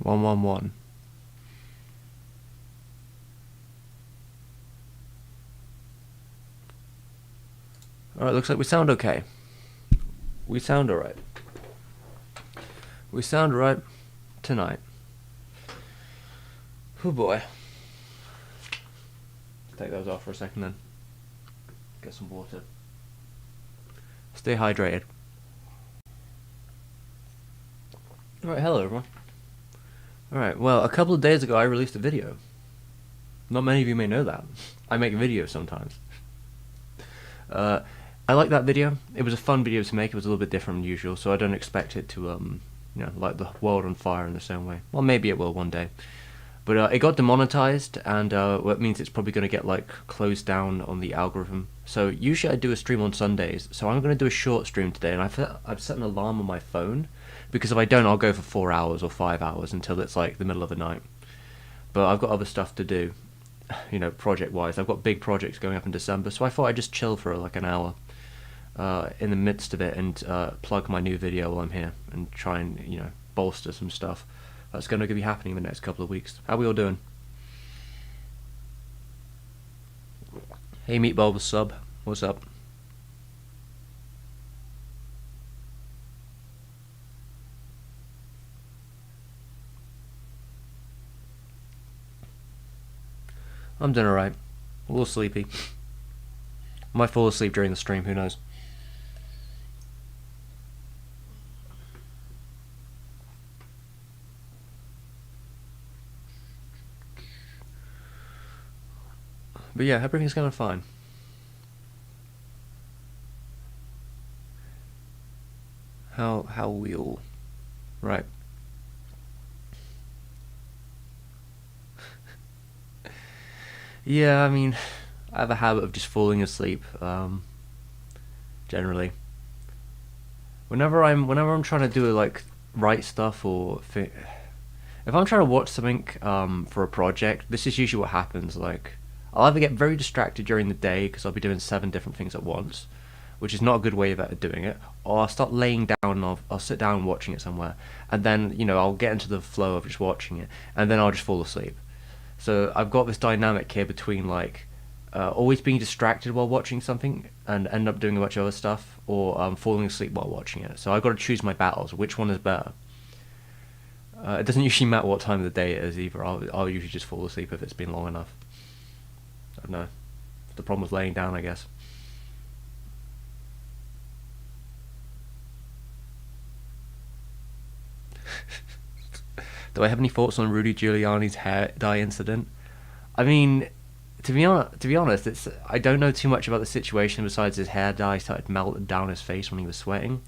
111. Alright, looks like we sound okay. We sound alright. We sound alright tonight. Oh boy. Take those off for a second then. Get some water. Stay hydrated. Alright, hello everyone. Alright, well, a couple of days ago I released a video. Not many of you may know that. I make videos sometimes. I like that video. It was a fun video to make. It was a little bit different than usual, so I don't expect it to, you know, light the world on fire in the same way. Well, maybe it will one day. But it got demonetized, and well, it means it's probably going to get like closed down on the algorithm. So usually I do a stream on Sundays, so I'm going to do a short stream today, and I've set an alarm on my phone, because if I don't, I'll go for 4 hours or 5 hours until it's like the middle of the night. But I've got other stuff to do, you know, project-wise. I've got big projects going up in December, so I thought I'd just chill for like an hour in the midst of it and plug my new video while I'm here and try and, you know, bolster some stuff that's going to be happening in the next couple of weeks. How we all doing? Hey Meatball with sub, what's up? I'm doing alright. A little sleepy. Might fall asleep during the stream, who knows? But yeah, everything's going fine. How we all... Right. Yeah, I mean, I have a habit of just falling asleep, generally. Whenever I'm trying to do like write stuff or if I'm trying to watch something for a project, this is usually what happens. Like, I'll either get very distracted during the day because I'll be doing 7 different things at once, which is not a good way of doing it, or I'll start laying down and I'll sit down watching it somewhere, and then, you know, I'll get into the flow of just watching it, and then I'll just fall asleep. So I've got this dynamic here between like always being distracted while watching something and end up doing a bunch of other stuff, or falling asleep while watching it. So I've got to choose my battles. Which one is better? It doesn't usually matter what time of the day it is either. I'll usually just fall asleep if it's been long enough. I don't know. The problem with laying down, I guess. Do I have any thoughts on Rudy Giuliani's hair dye incident? I mean, to be honest, I don't know too much about the situation besides his hair dye started melting down his face when he was sweating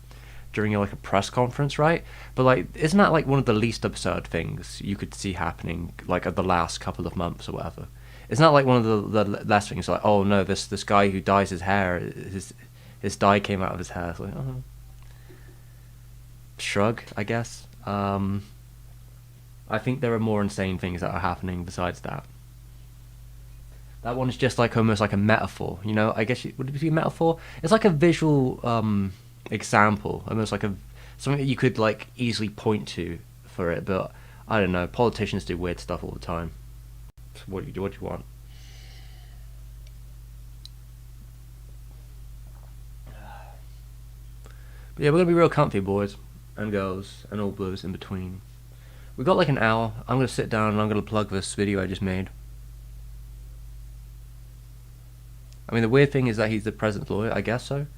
during like a press conference, right? But like, isn't that like one of the least absurd things you could see happening like at the last couple of months or whatever? Isn't that like one of the last things, like, oh no, this guy who dyes his hair, his dye came out of his hair. It's like, oh. Shrug, I guess. I think there are more insane things that are happening besides that. That one is just like almost like a metaphor, you know? I guess would it be a metaphor? It's like a visual example, almost like something that you could like easily point to for it. But I don't know. Politicians do weird stuff all the time. So what do you want? But yeah, we're gonna be real comfy, boys and girls and all those in between. We've got like an hour. I'm going to sit down and I'm going to plug this video I just made. I mean, the weird thing is that he's the president's lawyer. I guess so.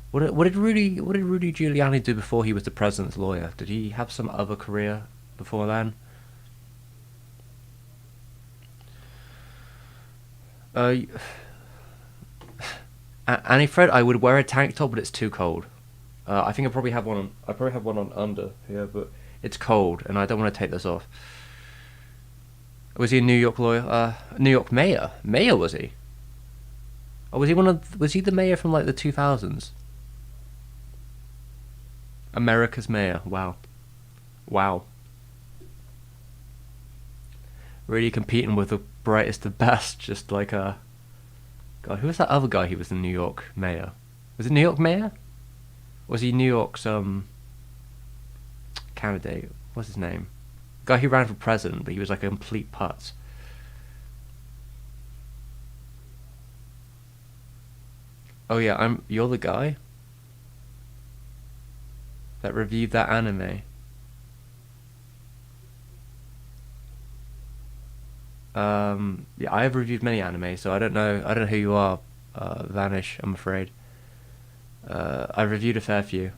What did Rudy Giuliani do before he was the president's lawyer? Did he have some other career before then? Annie Fred, I would wear a tank top, but it's too cold. I think I probably have one on. I probably have one on under here, but it's cold, and I don't want to take this off. Was he a New York lawyer? New York mayor? Mayor, was he? Or was he was he the mayor from like the 2000s? America's mayor. Wow. Wow. Really competing with the brightest of best, just like a... God, who was that other guy who was the New York mayor? Was it New York mayor? Was he New York's, candidate? What's his name? Guy who ran for president, but he was like a complete putz. Oh yeah, you're the guy that reviewed that anime. Yeah, I have reviewed many anime, so I don't know who you are, Vanish, I'm afraid. I've reviewed a fair few.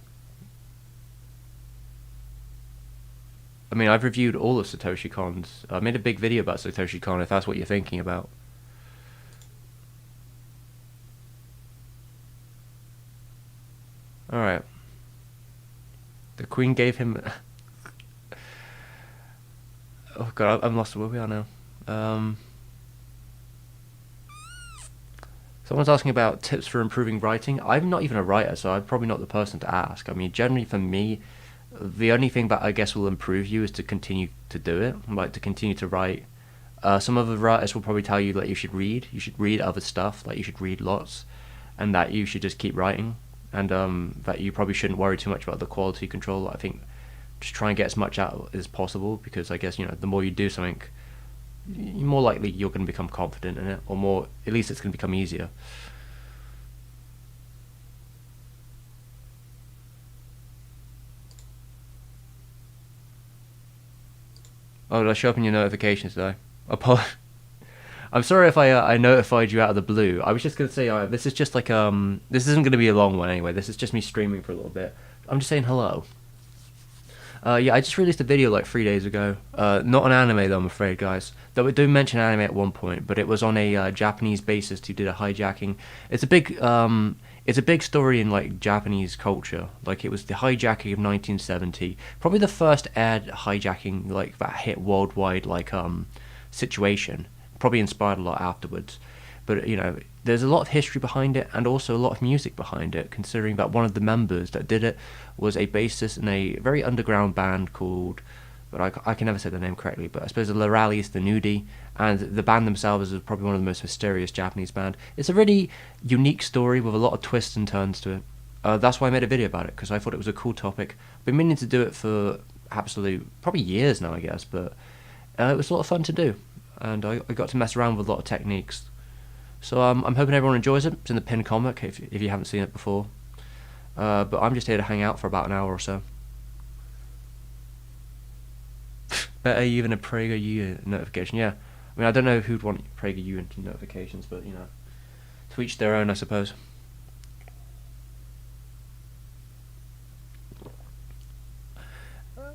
I mean, I've reviewed all of Satoshi Kon's. I made a big video about Satoshi Kon, if that's what you're thinking about. Alright. The Queen gave him... Oh god, I'm lost where we are now. Someone's asking about tips for improving writing. I'm not even a writer, so I'm probably not the person to ask. I mean, generally for me, the only thing that I guess will improve you is to continue to do it, like to continue to write. Some other writers will probably tell you that you should read. You should read other stuff, like you should read lots, and that you should just keep writing, and that you probably shouldn't worry too much about the quality control. I think just try and get as much out as possible, because I guess, you know, the more you do something, more likely you're going to become confident in it, or more, at least it's going to become easier. Oh, did I show up in your notifications though? I'm sorry if I notified you out of the blue. I was just gonna say, this is just like this isn't gonna be a long one anyway. This is just me streaming for a little bit. I'm just saying hello. Yeah, I just released a video like 3 days ago. Not an anime though, I'm afraid, guys. Though we do mention anime at one point, but it was on a Japanese bassist who did a hijacking. It's a big story in like Japanese culture. Like, it was the hijacking of 1970, probably the first aired hijacking like that hit worldwide, like situation. Probably inspired a lot afterwards. But, you know, there's a lot of history behind it, and also a lot of music behind it, considering that one of the members that did it was a bassist in a very underground band called, but I can never say the name correctly, but I suppose the Loralis, the Nudie, and the band themselves is probably one of the most mysterious Japanese band. It's a really unique story with a lot of twists and turns to it. That's why I made a video about it, because I thought it was a cool topic. I've been meaning to do it for probably years now, I guess, but it was a lot of fun to do, and I got to mess around with a lot of techniques. So I'm hoping everyone enjoys it. It's in the pinned comment if you haven't seen it before. But I'm just here to hang out for about an hour or so. Better even a PragerU notification, yeah. I mean, I don't know who'd want PragerU notifications, but, you know, to each their own, I suppose.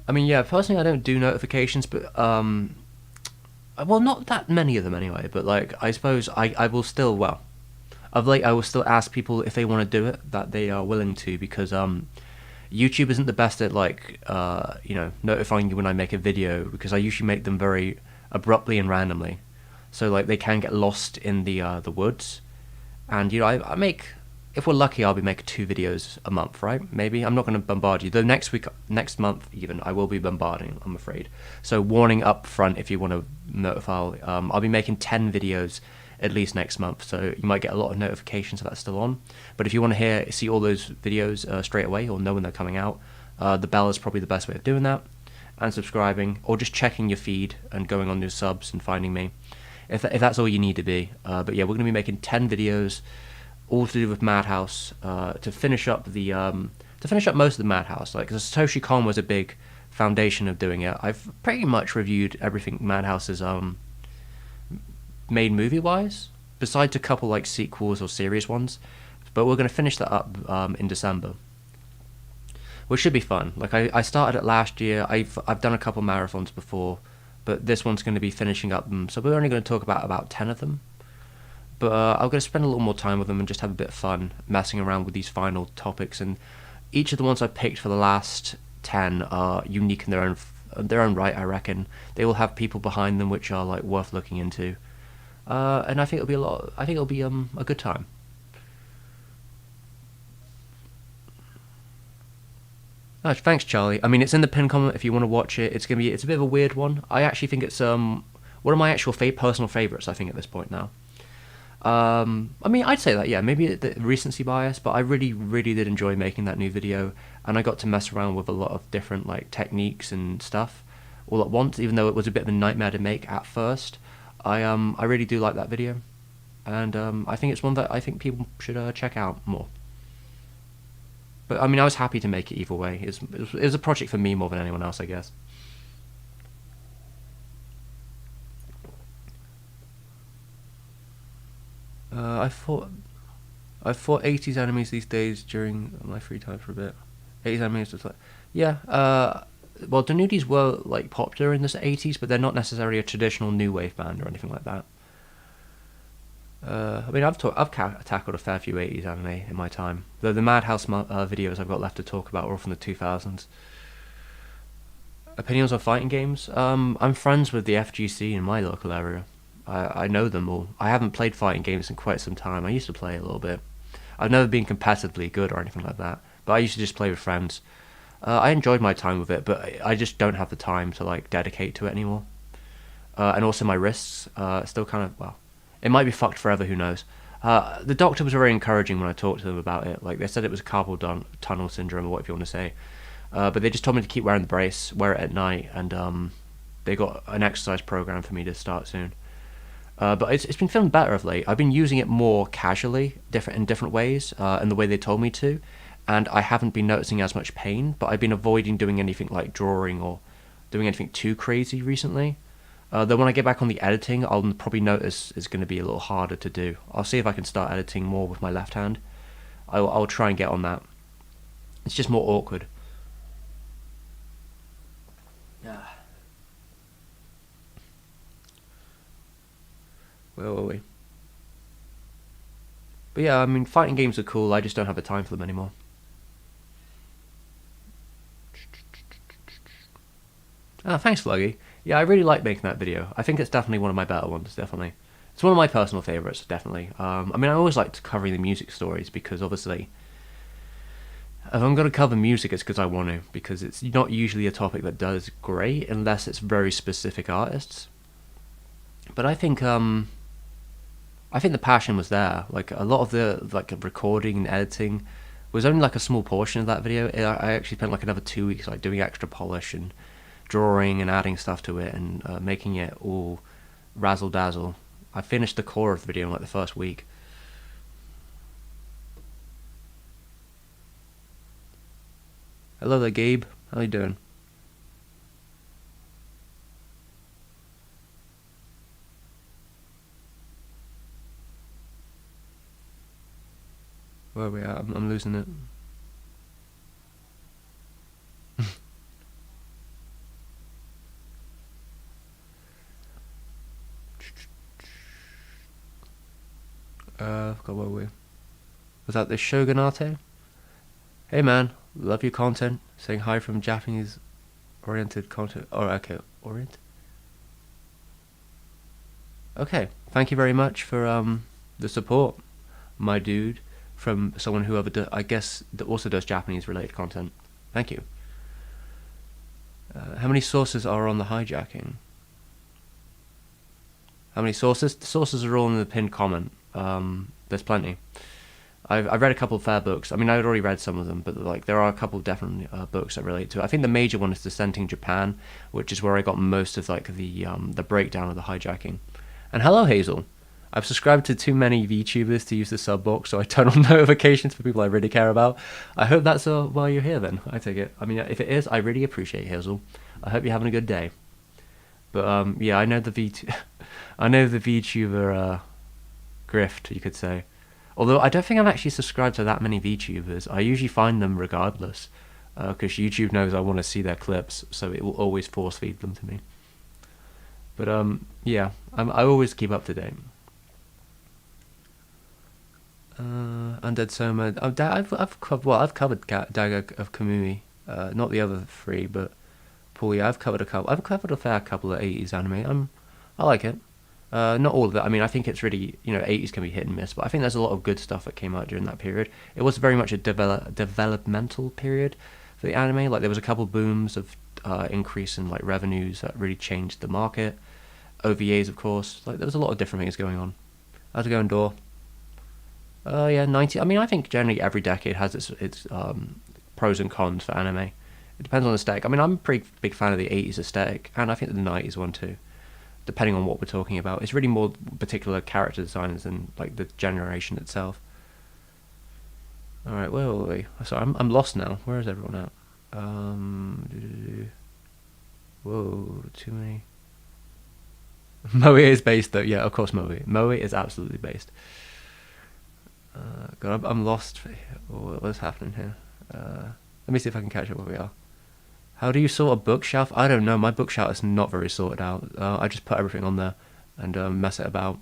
I mean, yeah, personally I don't do notifications, but, well, not that many of them anyway, but, like, I suppose I will still, well, of late I will still ask people if they want to do it, that they are willing to, because, YouTube isn't the best at, like, you know, notifying you when I make a video, because I usually make them very abruptly and randomly, so, like, they can get lost in the woods, and, you know, I make, if we're lucky, I'll be making 2 videos a month, right? Maybe. I'm not going to bombard you. Though next month even, I will be bombarding, I'm afraid. So warning up front if you want to notify. I'll be making 10 videos at least next month, so you might get a lot of notifications if that's still on. But if you want to see all those videos straight away, or know when they're coming out, the bell is probably the best way of doing that. And subscribing, or just checking your feed and going on your subs and finding me, if that's all you need to be. But yeah, we're going to be making 10 videos, all to do with Madhouse, to finish up most of the Madhouse. Like, Satoshi Kon was a big foundation of doing it. I've pretty much reviewed everything Madhouse has made movie-wise, besides a couple like sequels or series ones. But we're going to finish that up in December, which should be fun. Like, I started it last year. I've done a couple marathons before, but this one's going to be finishing up them. So we're only going to talk about 10 of them. But I'm going to spend a little more time with them and just have a bit of fun messing around with these final topics. And each of the ones I picked for the last 10 are unique in their own right, I reckon. They will have people behind them which are, like, worth looking into. And I think it'll be a good time. Oh, thanks, Charlie. I mean, it's in the pinned comment if you want to watch it. It's a bit of a weird one. I actually think it's one of my actual personal favorites, I think, at this point now. I mean, I'd say that, yeah, maybe the recency bias, but I really, really did enjoy making that new video, and I got to mess around with a lot of different, like, techniques and stuff, all at once, even though it was a bit of a nightmare to make at first. I really do like that video, and I think it's one that I think people should check out more. But I mean, I was happy to make it either way. It was a project for me more than anyone else, I guess. I thought 80s animes these days during my free time for a bit. 80s animes was like, yeah. Well, the nudies were like popular in the 80s, but they're not necessarily a traditional new wave band or anything like that. I mean, I've tackled a fair few 80s anime in my time. Though the Madhouse videos I've got left to talk about are all from the 2000s. Opinions on fighting games? I'm friends with the FGC in my local area. I know them all. I haven't played fighting games in quite some time. I used to play a little bit. I've never been competitively good or anything like that, but I used to just play with friends. I enjoyed my time with it, but I just don't have the time to like dedicate to it anymore. And also my wrists still kind of, well, it might be fucked forever, who knows. The doctor was very encouraging when I talked to them about it. Like, they said it was carpal tunnel syndrome, or whatever you want to say. But they just told me to keep wearing the brace, wear it at night, and they got an exercise program for me to start soon. But it's been feeling better of late. I've been using it more casually, in different ways, in the way they told me to, and I haven't been noticing as much pain, but I've been avoiding doing anything like drawing or doing anything too crazy recently. Though when I get back on the editing, I'll probably notice it's going to be a little harder to do. I'll see if I can start editing more with my left hand. I'll try and get on that. It's just more awkward. Yeah. Where were we? But yeah, I mean, fighting games are cool. I just don't have the time for them anymore. Ah, thanks, Fluggy. Yeah, I really like making that video. I think it's definitely one of my better ones, definitely. It's one of my personal favourites, definitely. I mean, I always like covering the music stories because, obviously, if I'm going to cover music, it's because I want to, because it's not usually a topic that does great unless it's very specific artists. But I think the passion was there. Like, a lot of the recording and editing was only like a small portion of that video. I actually spent like another 2 weeks like doing extra polish and drawing and adding stuff to it and making it all razzle dazzle. I finished the core of the video in like the first week. Hello there, Gabe. How you doing? Where are we at? I'm losing it. I forgot where we were. Was that the Shogunate? Hey man, love your content. Saying hi from Japanese oriented content. Oh, okay, orient. Okay, thank you very much for the support, my dude, from someone who I guess also does Japanese related content. Thank you. How many sources are on the hijacking? How many sources? The sources are all in the pinned comment. There's plenty. I've read a couple of fair books. I mean, I'd already read some of them, but like there are a couple of different books that relate to it. I think the major one is Dissenting Japan, which is where I got most of like the breakdown of the hijacking. And hello, Hazel. I've subscribed to too many VTubers to use the sub box, so I turn on notifications for people I really care about. I hope that's why you're here then. I take it. I mean, if it is, I really appreciate Hazel. I hope you're having a good day. But yeah, I know the I know the VTuber grift, you could say. Although I don't think I'm actually subscribed to that many VTubers. I usually find them regardless, because YouTube knows I want to see their clips, so it will always force feed them to me. But yeah, I always keep up to date. Undead Soma. I've covered Dagger of Kamui. Not the other three, but Paul. Yeah, I've covered a couple. I've covered a fair couple of 80s anime. I like it. Not all of it. I mean, I think it's really, 80s can be hit and miss, but I think there's a lot of good stuff that came out during that period. It was very much a developmental period for the anime. Like, there was a couple booms of increase in, like, revenues that really changed the market. OVAs, of course. Like, there was a lot of different things going on. How's it going, Door? Yeah, 90. I mean, I think generally every decade has its pros and cons for anime. It depends on the aesthetic. I mean, I'm a pretty big fan of the 80s aesthetic, and I think the 90s one too, depending on what we're talking about. It's really more particular character designs than like the generation itself. Alright, where were we? Sorry, I'm lost now. Where is everyone at? Whoa, too many. Moe is based though. Yeah, of course Moe. Moe is absolutely based. God, I'm lost. What's happening here? Let me see if I can catch up where we are. How do you sort a bookshelf? I don't know. My bookshelf is not very sorted out. I just put everything on there and mess it about.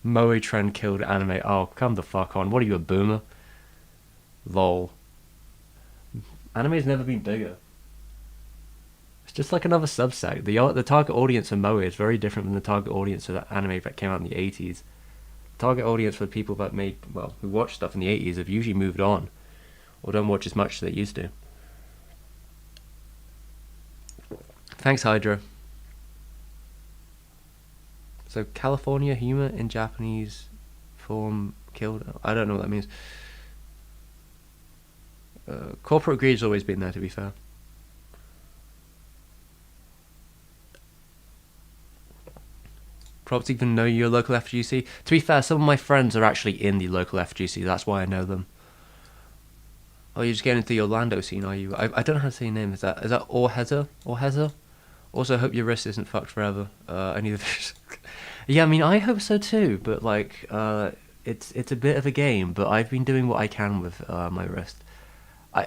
Moe trend killed anime. Oh, come the fuck on. What are you, a boomer? Lol. Anime's never been bigger. It's just like another subsect. The target audience of Moe is very different from the target audience of that anime that came out in the 80s. Target audience for people that who watch stuff in the 80s have usually moved on, or don't watch as much as they used to. Thanks, Hydra. So, California humor in Japanese form killed. I don't know what that means. Corporate greed's always been there, to be fair. Probably even know your local FGC. To be fair, some of my friends are actually in the local FGC. That's why I know them. Oh, you're just getting into the Orlando scene, are you? I don't know how to say your name. Is that Orheza? Orheza? Also, hope your wrist isn't fucked forever. I need this. Yeah, I mean, I hope so too. But like, it's a bit of a game. But I've been doing what I can with my wrist.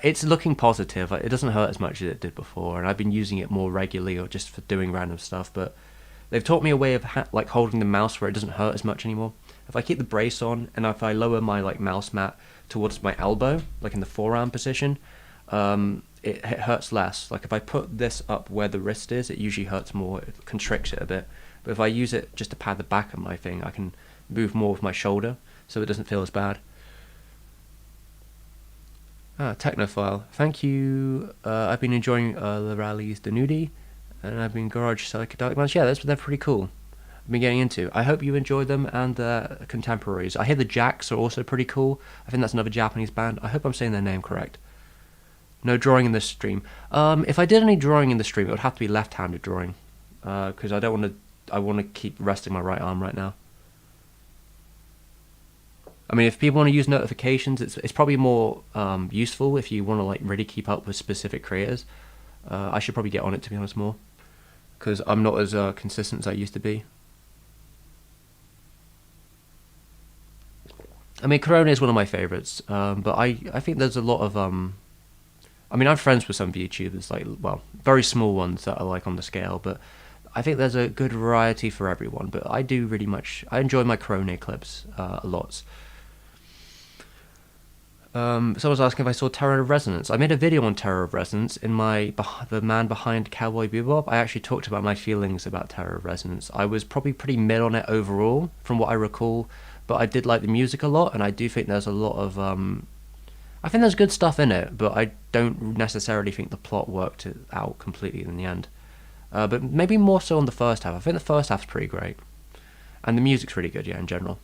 It's looking positive. It doesn't hurt as much as it did before, and I've been using it more regularly or just for doing random stuff. But they've taught me a way of like holding the mouse where it doesn't hurt as much anymore. If I keep the brace on and if I lower my like mouse mat towards my elbow, like in the forearm position, it hurts less. Like if I put this up where the wrist is, it usually hurts more. It constricts it a bit. But if I use it just to pad the back of my thing, I can move more with my shoulder, so it doesn't feel as bad. Technophile. Thank you. I've been enjoying the rallies, the nudie, and I've been Garage Psychedelic Ones. Yeah, they're pretty cool. I've been getting into. I hope you enjoy them and the contemporaries. I hear the Jacks are also pretty cool. I think that's another Japanese band. I hope I'm saying their name correct. No drawing in this stream. If I did any drawing in the stream, it would have to be left-handed drawing, because I don't want to. I want to keep resting my right arm right now. I mean, if people want to use notifications, it's probably more useful if you want to like really keep up with specific creators. I should probably get on it, to be honest, more, because I'm not as consistent as I used to be. I mean, Corona is one of my favorites, but I think there's a lot of I mean, I'm friends with some VTubers, like, well, very small ones that are like on the scale, but I think there's a good variety for everyone. But I enjoy my Corona clips a lot. Someone's asking if I saw Terror of Resonance. I made a video on Terror of Resonance in the man behind Cowboy Bebop. I actually talked about my feelings about Terror of Resonance. I was probably pretty mid on it overall, from what I recall, but I did like the music a lot, and I do think there's a lot of I think there's good stuff in it, but I don't necessarily think the plot worked it out completely in the end. But maybe more so on the first half. I think the first half's pretty great, and the music's really good, yeah, in general.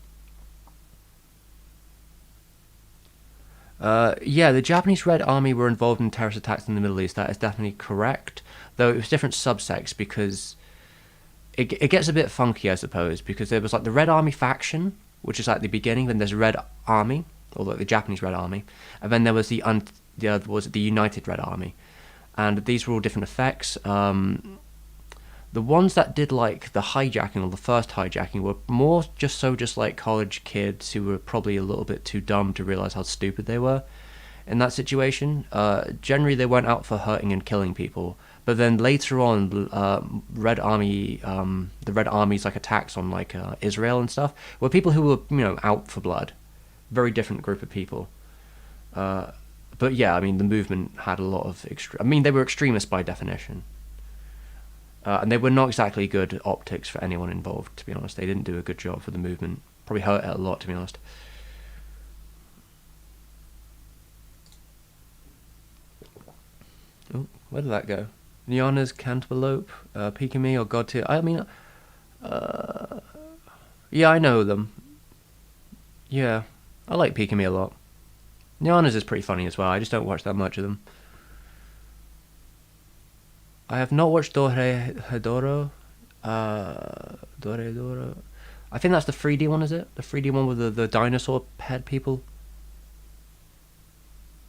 Yeah, the Japanese Red Army were involved in terrorist attacks in the Middle East. That is definitely correct, though it was different subsects, because it gets a bit funky, I suppose, because there was like the Red Army faction, which is like the beginning, then there's Red Army, or like the Japanese Red Army, and then there was the United Red Army, and these were all different effects. The ones that did like the hijacking, or the first hijacking, were more just like college kids who were probably a little bit too dumb to realize how stupid they were in that situation. Generally, they weren't out for hurting and killing people, but then later on, the Red Army's like attacks on like Israel and stuff were people who were out for blood. Very different group of people. But yeah, I mean, the movement had a lot of they were extremists by definition. And they were not exactly good optics for anyone involved, to be honest. They didn't do a good job for the movement. Probably hurt it a lot, to be honest. Oh, where did that go? Niana's Cantaloupe, Pikami, or God Tier. I mean, yeah, I know them. Yeah, I like Pikami a lot. Nyana's is pretty funny as well. I just don't watch that much of them. I have not watched Dore Hedoro. Dore Doro. I think that's the 3D one, is it? The 3D one with the dinosaur head people.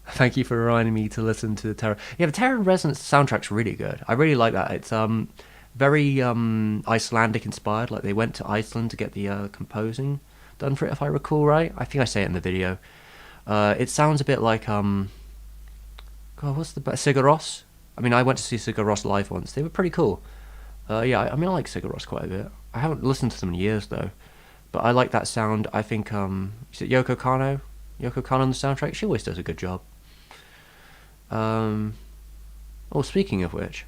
Thank you for reminding me to listen to the Terror. Yeah, the Terror Resonance soundtrack's really good. I really like that. It's very Icelandic inspired. Like they went to Iceland to get the composing done for it, if I recall right. I think I say it in the video. It sounds a bit like God, what's the Sigur Rós? I mean, I went to see Sigur Rós live once. They were pretty cool. Yeah, I mean, I like Sigur Rós quite a bit. I haven't listened to them in years though, but I like that sound. I think is it Yoko Kanno? Yoko Kanno on the soundtrack. She always does a good job. Oh, speaking of which,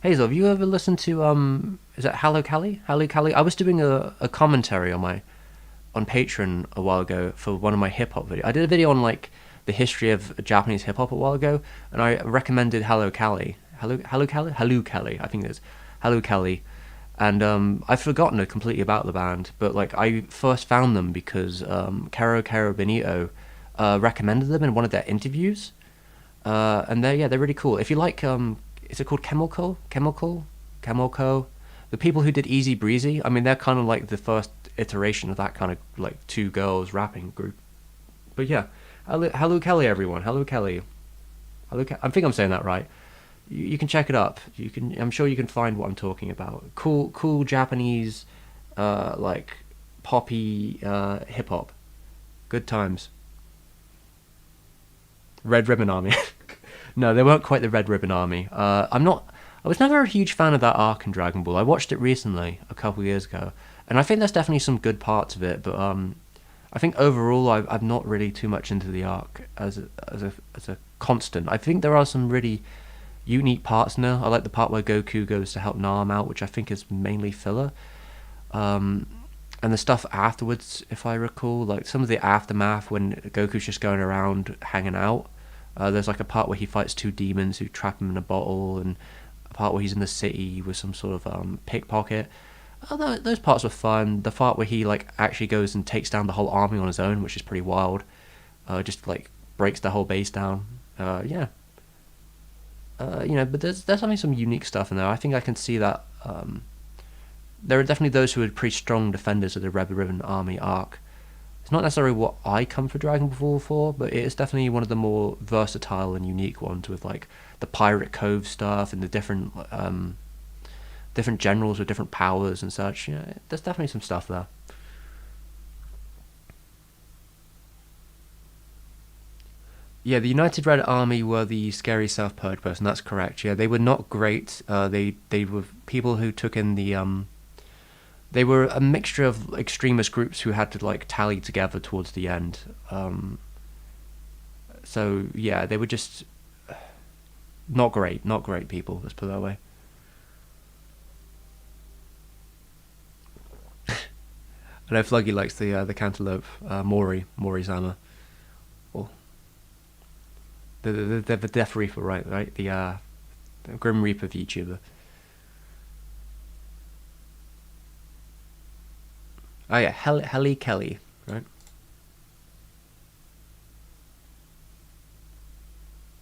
Hazel, have you ever listened to is that Hello Cali? Hello Cali. I was doing a commentary on Patreon a while ago for one of my hip hop videos. I did a video on like the history of Japanese hip hop a while ago, and I recommended Hello Cali. Hello Cali. I think it is Hello Cali. And I've forgotten completely about the band, but like I first found them because Caro Benito recommended them in one of their interviews, and they're really cool. If you like, is it called Chemical? The people who did Easy Breezy. I mean, they're kind of like the first iteration of that kind of like two girls rapping group. But yeah, hello Kelly, everyone. Hello Kelly. I think I'm saying that right. You can check it up. I'm sure you can find what I'm talking about. Cool Japanese, like poppy hip hop. Good times. Red Ribbon Army. No, they weren't quite the Red Ribbon Army. I was never a huge fan of that arc in Dragon Ball. I watched it recently, a couple years ago, and I think there's definitely some good parts of it. But I think overall, I'm not really too much into the arc as a constant. I think there are some really unique parts in there. I like the part where Goku goes to help Naam out, which I think is mainly filler. And the stuff afterwards, if I recall, like some of the aftermath when Goku's just going around hanging out. There's like a part where he fights two demons who trap him in a bottle, and a part where he's in the city with some sort of pickpocket. Those parts were fun. The part where he like actually goes and takes down the whole army on his own, which is pretty wild. Just like breaks the whole base down. Yeah. But there's definitely some unique stuff in there. I think I can see that. There are definitely those who are pretty strong defenders of the Red Ribbon Army arc. It's not necessarily what I come for Dragon Ball for, but it is definitely one of the more versatile and unique ones with like the Pirate Cove stuff and the different generals with different powers and such. There's definitely some stuff there. Yeah, the United Red Army were the scary self-purged person. That's correct. Yeah, they were not great. They were people who took in the They were a mixture of extremist groups who had to like tally together towards the end. So yeah, they were just not great people. Let's put it that way. I know Fluggy likes the cantaloupe, Mori-sama. Well, the Death Reaper, right? The Grim Reaper VTuber. Oh yeah, Helly Kelly, right?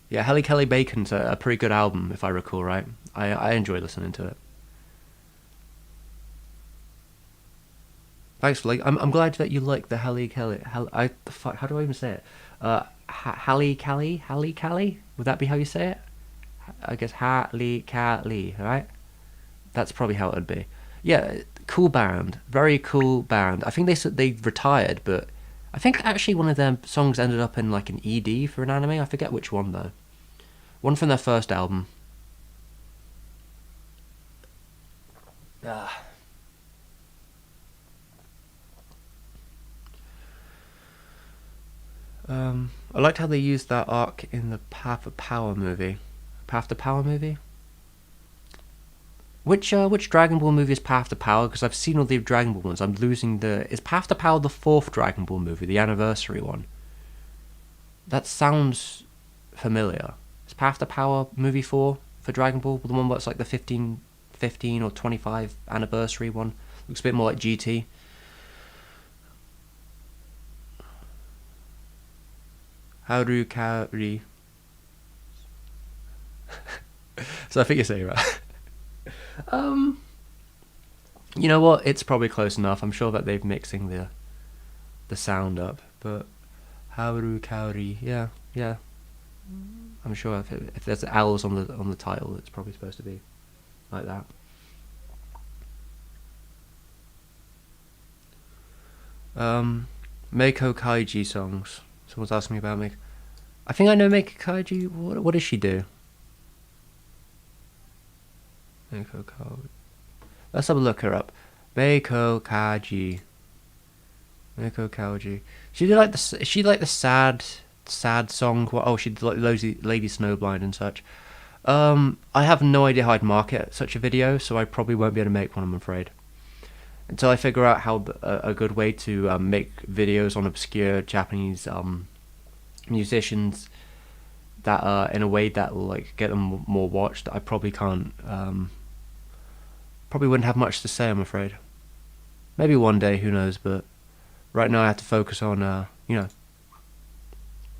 Yeah, Helly Kelly Bacon's a pretty good album, if I recall right. I enjoy listening to it. Thanks, Flake. I'm glad that you like the Helly Kelly. The fuck? How do I even say it? Helly Kelly. Would that be how you say it? I guess Helly Kelly, right? That's probably how it would be. Yeah, cool band, very cool band. I think they retired, but I think actually one of their songs ended up in like an ED for an anime. I forget which one though. One from their first album. I liked how they used that arc in the Path of Power movie. Path to Power movie? Which Dragon Ball movie is Path to Power? Because I've seen all the Dragon Ball ones. I'm losing the... Is Path to Power the fourth Dragon Ball movie, the anniversary one? That sounds familiar. Is Path to Power movie 4 for Dragon Ball? The one that's like the 15 or 25 anniversary one? Looks a bit more like GT. Harukari. So I think you're saying right. You know what? It's probably close enough. I'm sure that they're mixing the sound up, but Harukari, yeah, yeah. I'm sure if there's L's on the title, it's probably supposed to be like that. Meiko Kaiji songs. Someone's asking me about Meiko. I think I know Meiko Kaiji. What does she do? Meiko Kaiji. Let's have a look her up. Meiko Kaiji. Meiko Kaiji. She did like the. Is she like the sad song? Oh, she did like Lady Snowblind and such. I have no idea how I'd market such a video, so I probably won't be able to make one, I'm afraid. Until I figure out how a good way to make videos on obscure Japanese musicians that in a way that will like get them more watched, I probably can't. Probably wouldn't have much to say, I'm afraid. Maybe one day, who knows? But right now I have to focus on you know,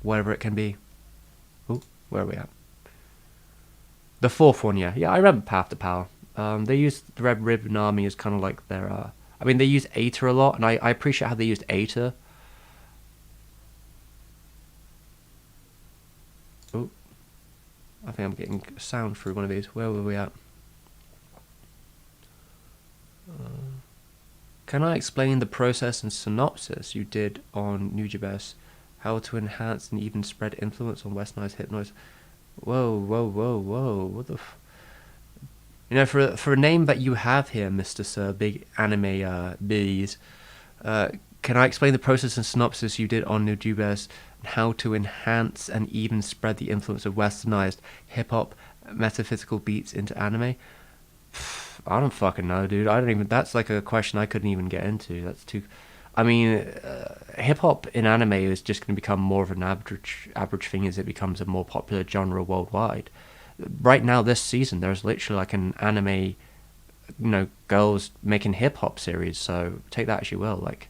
whatever it can be. Ooh, where are we at? The fourth one, yeah. I remember Path to Power. They used the Red Ribbon Army as kind of like their. I mean, they use Eta a lot, and I appreciate how they used Eta. Oh, I think I'm getting sound through one of these. Where were we at? Can I explain the process and synopsis you did on Nujabes? How to enhance and even spread influence on westernized hip noise? Whoa, what the you know, for a name that you have here, Mr. Sir, big anime bees, can I explain the process and synopsis you did on Nujabes and how to enhance and even spread the influence of westernized hip-hop metaphysical beats into anime? I don't fucking know, dude. I don't even. That's like a question I couldn't even get into. That's too. I mean, hip hop in anime is just going to become more of an average thing as it becomes a more popular genre worldwide. Right now, this season, there's literally like an anime, you know, girls making hip hop series. So take that as you will, like,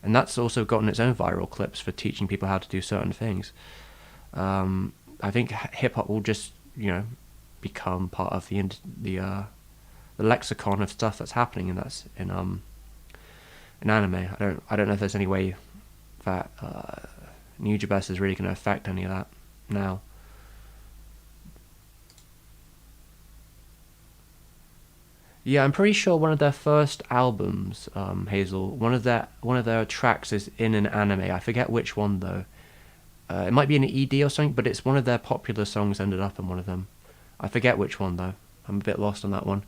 and that's also gotten its own viral clips for teaching people how to do certain things. I think hip hop will just, you know, become part of the lexicon of stuff that's happening, and that's in anime. I don't know if there's any way that Nujabes is really going to affect any of that now. Yeah, I'm pretty sure one of their first albums, Hazel, one of their tracks is in an anime. I forget which one though. It might be an ED or something, but it's one of their popular songs ended up in one of them. I forget which one though. I'm a bit lost on that one.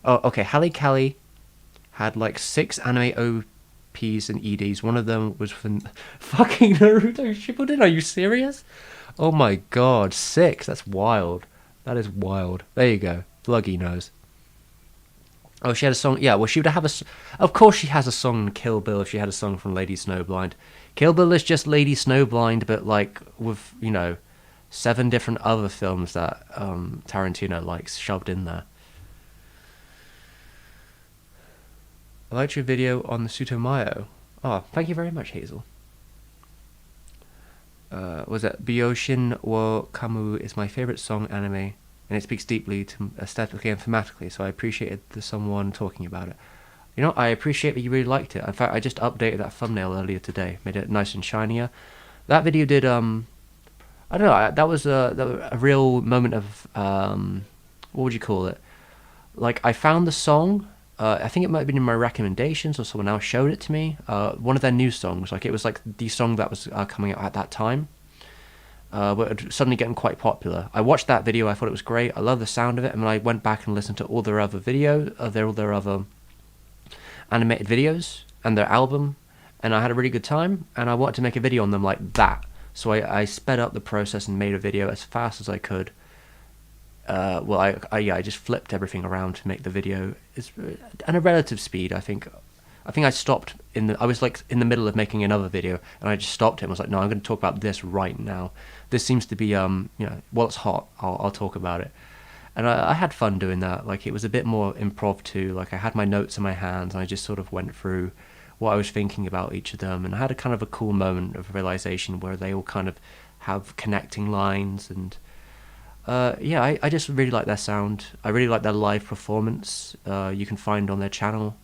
Oh, okay. Halle Kali had like 6 anime OPs and EDs. One of them was from fucking Naruto Shippuden. Are you serious? Oh my god, 6. That's wild. That is wild. There you go. Bluggy knows. Oh, she had a song. Yeah, well, she would have a. Of course, she has a song in Kill Bill if she had a song from Lady Snowblind. Kill Bill is just Lady Snowblind, but like with, you know, 7 different other films that Tarantino likes shoved in there. I liked your video on the Sutomayo. Oh, thank you very much, Hazel. Was it Byoshin wo Kamu is my favorite song anime, and it speaks deeply to aesthetically and thematically, so I appreciated someone talking about it. You know, I appreciate that you really liked it. In fact, I just updated that thumbnail earlier today, made it nice and shinier. That video did, I don't know, that was a real moment of, what would you call it? Like, I found the song. I think it might have been in my recommendations or someone else showed it to me. One of their new songs, like it was like the song that was coming out at that time, but suddenly getting quite popular. I watched that video, I thought it was great, I love the sound of it, and then I went back and listened to all their other videos, all their other animated videos and their album, and I had a really good time, and I wanted to make a video on them like that. So I sped up the process and made a video as fast as I could. Well, I just flipped everything around to make the video at a relative speed. I think I stopped I was like in the middle of making another video, and I just stopped it and was like, no, I'm going to talk about this right now. This seems to be, you know, well, it's hot. I'll talk about it. And I had fun doing that. Like, it was a bit more improv too. Like, I had my notes in my hands, and I just sort of went through what I was thinking about each of them, and I had a kind of a cool moment of realization where they all kind of have connecting lines, and yeah, I just really like their sound. I really like their live performance. You can find on their channel.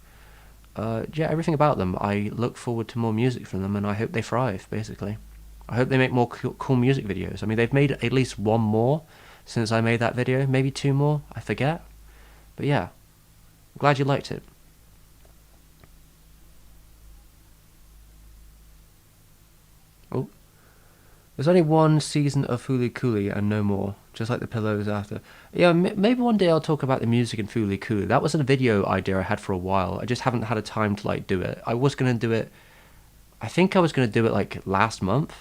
Yeah, everything about them. I look forward to more music from them, and I hope they thrive. Basically, I hope they make more cool music videos. I mean, they've made at least one more since I made that video, maybe two more. I forget, but yeah, I'm glad you liked it. Oh, there's only one season of Fooly Cooley and no more, just like the pillows after. Yeah, maybe one day I'll talk about the music in Fooly Cooley. That was a video idea I had for a while. I just haven't had a time to like do it. I was gonna do it. I think I was gonna do it like last month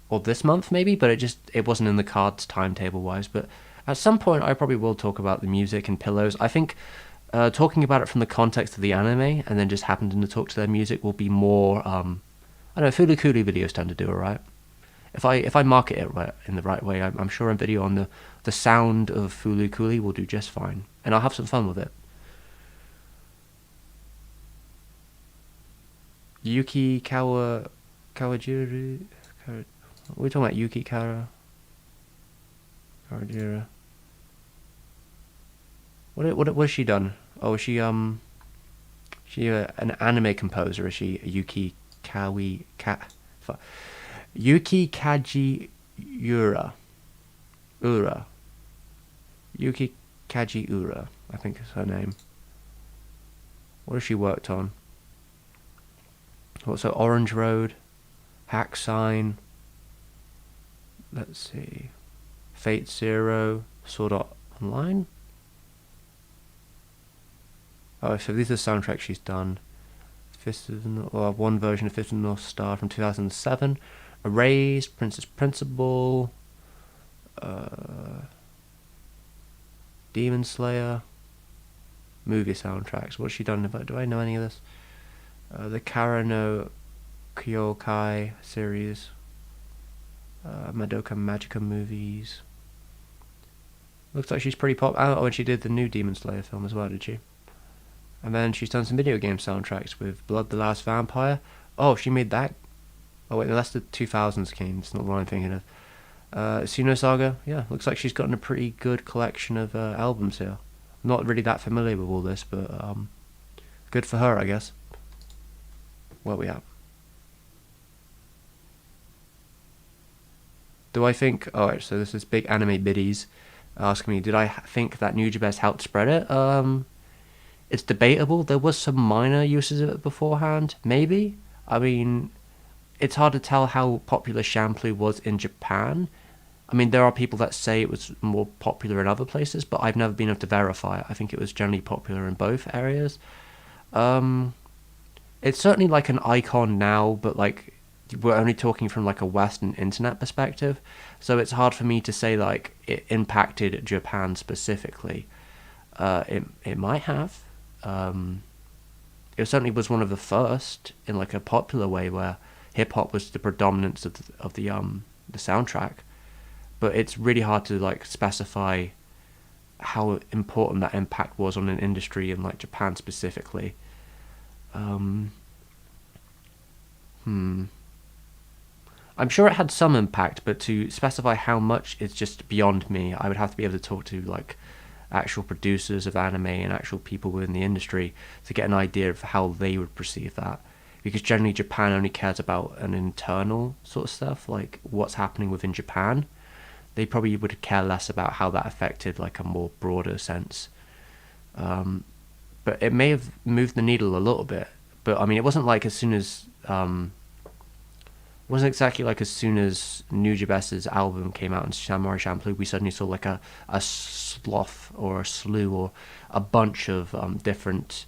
or this month maybe, but it wasn't in the cards timetable wise. But at some point I probably will talk about the music and pillows. I think talking about it from the context of the anime and then just happening to talk to their music will be more. I don't know. Fooly Cooley videos tend to do alright. If I market it right in the right way, I'm sure a video on the sound of Fooly Cooley will do just fine, and I'll have some fun with it. Yuki Kawajiri. We're talking about Yuki Kawajiri. What has she done? Oh, is she an anime composer? Is she Yuki Yuki Kajiura. Ura. Yuki Kajiura, I think is her name. What has she worked on? Also, Orange Road, Hack Sign. Let's see. Fate Zero, Sword Art Online. Oh, so these are soundtracks she's done. One version of Fist of the North Star from 2007. Erased, Princess Principal, Demon Slayer, movie soundtracks. What's she done? Do I know any of this? The Kara no Kyokai series, Madoka Magica movies. Looks like she's pretty pop. Oh, and she did the new Demon Slayer film as well, did she? And then she's done some video game soundtracks with Blood the Last Vampire. Oh, she made that. Oh wait, no, that's the 2000s game. It's not the one I'm thinking of. Suno Saga. Yeah, looks like she's gotten a pretty good collection of albums here. I'm not really that familiar with all this, but good for her, I guess. Where we at? Do I think? Oh, right, so this is Big Anime Biddies asking me, did I think that Nujabes helped spread it? It's debatable. There was some minor uses of it beforehand, maybe. I mean, it's hard to tell how popular Shampoo was in Japan. I mean, there are people that say it was more popular in other places, but I've never been able to verify it. I think it was generally popular in both areas. It's certainly like an icon now, but like we're only talking from like a Western internet perspective, so it's hard for me to say like it impacted Japan specifically. It might have. It certainly was one of the first in like a popular way where hip hop was the predominance of the soundtrack, but it's really hard to like specify how important that impact was on an industry in like Japan specifically. I'm sure it had some impact, but to specify how much is just beyond me. I would have to be able to talk to like actual producers of anime and actual people within the industry to get an idea of how they would perceive that. Because generally Japan only cares about an internal sort of stuff, like what's happening within Japan. They probably would care less about how that affected like a more broader sense. But it may have moved the needle a little bit. But I mean, it wasn't like as soon as wasn't exactly like as soon as Nujabes's album came out in Samurai Champloo, we suddenly saw like a slough or a slew or a bunch of different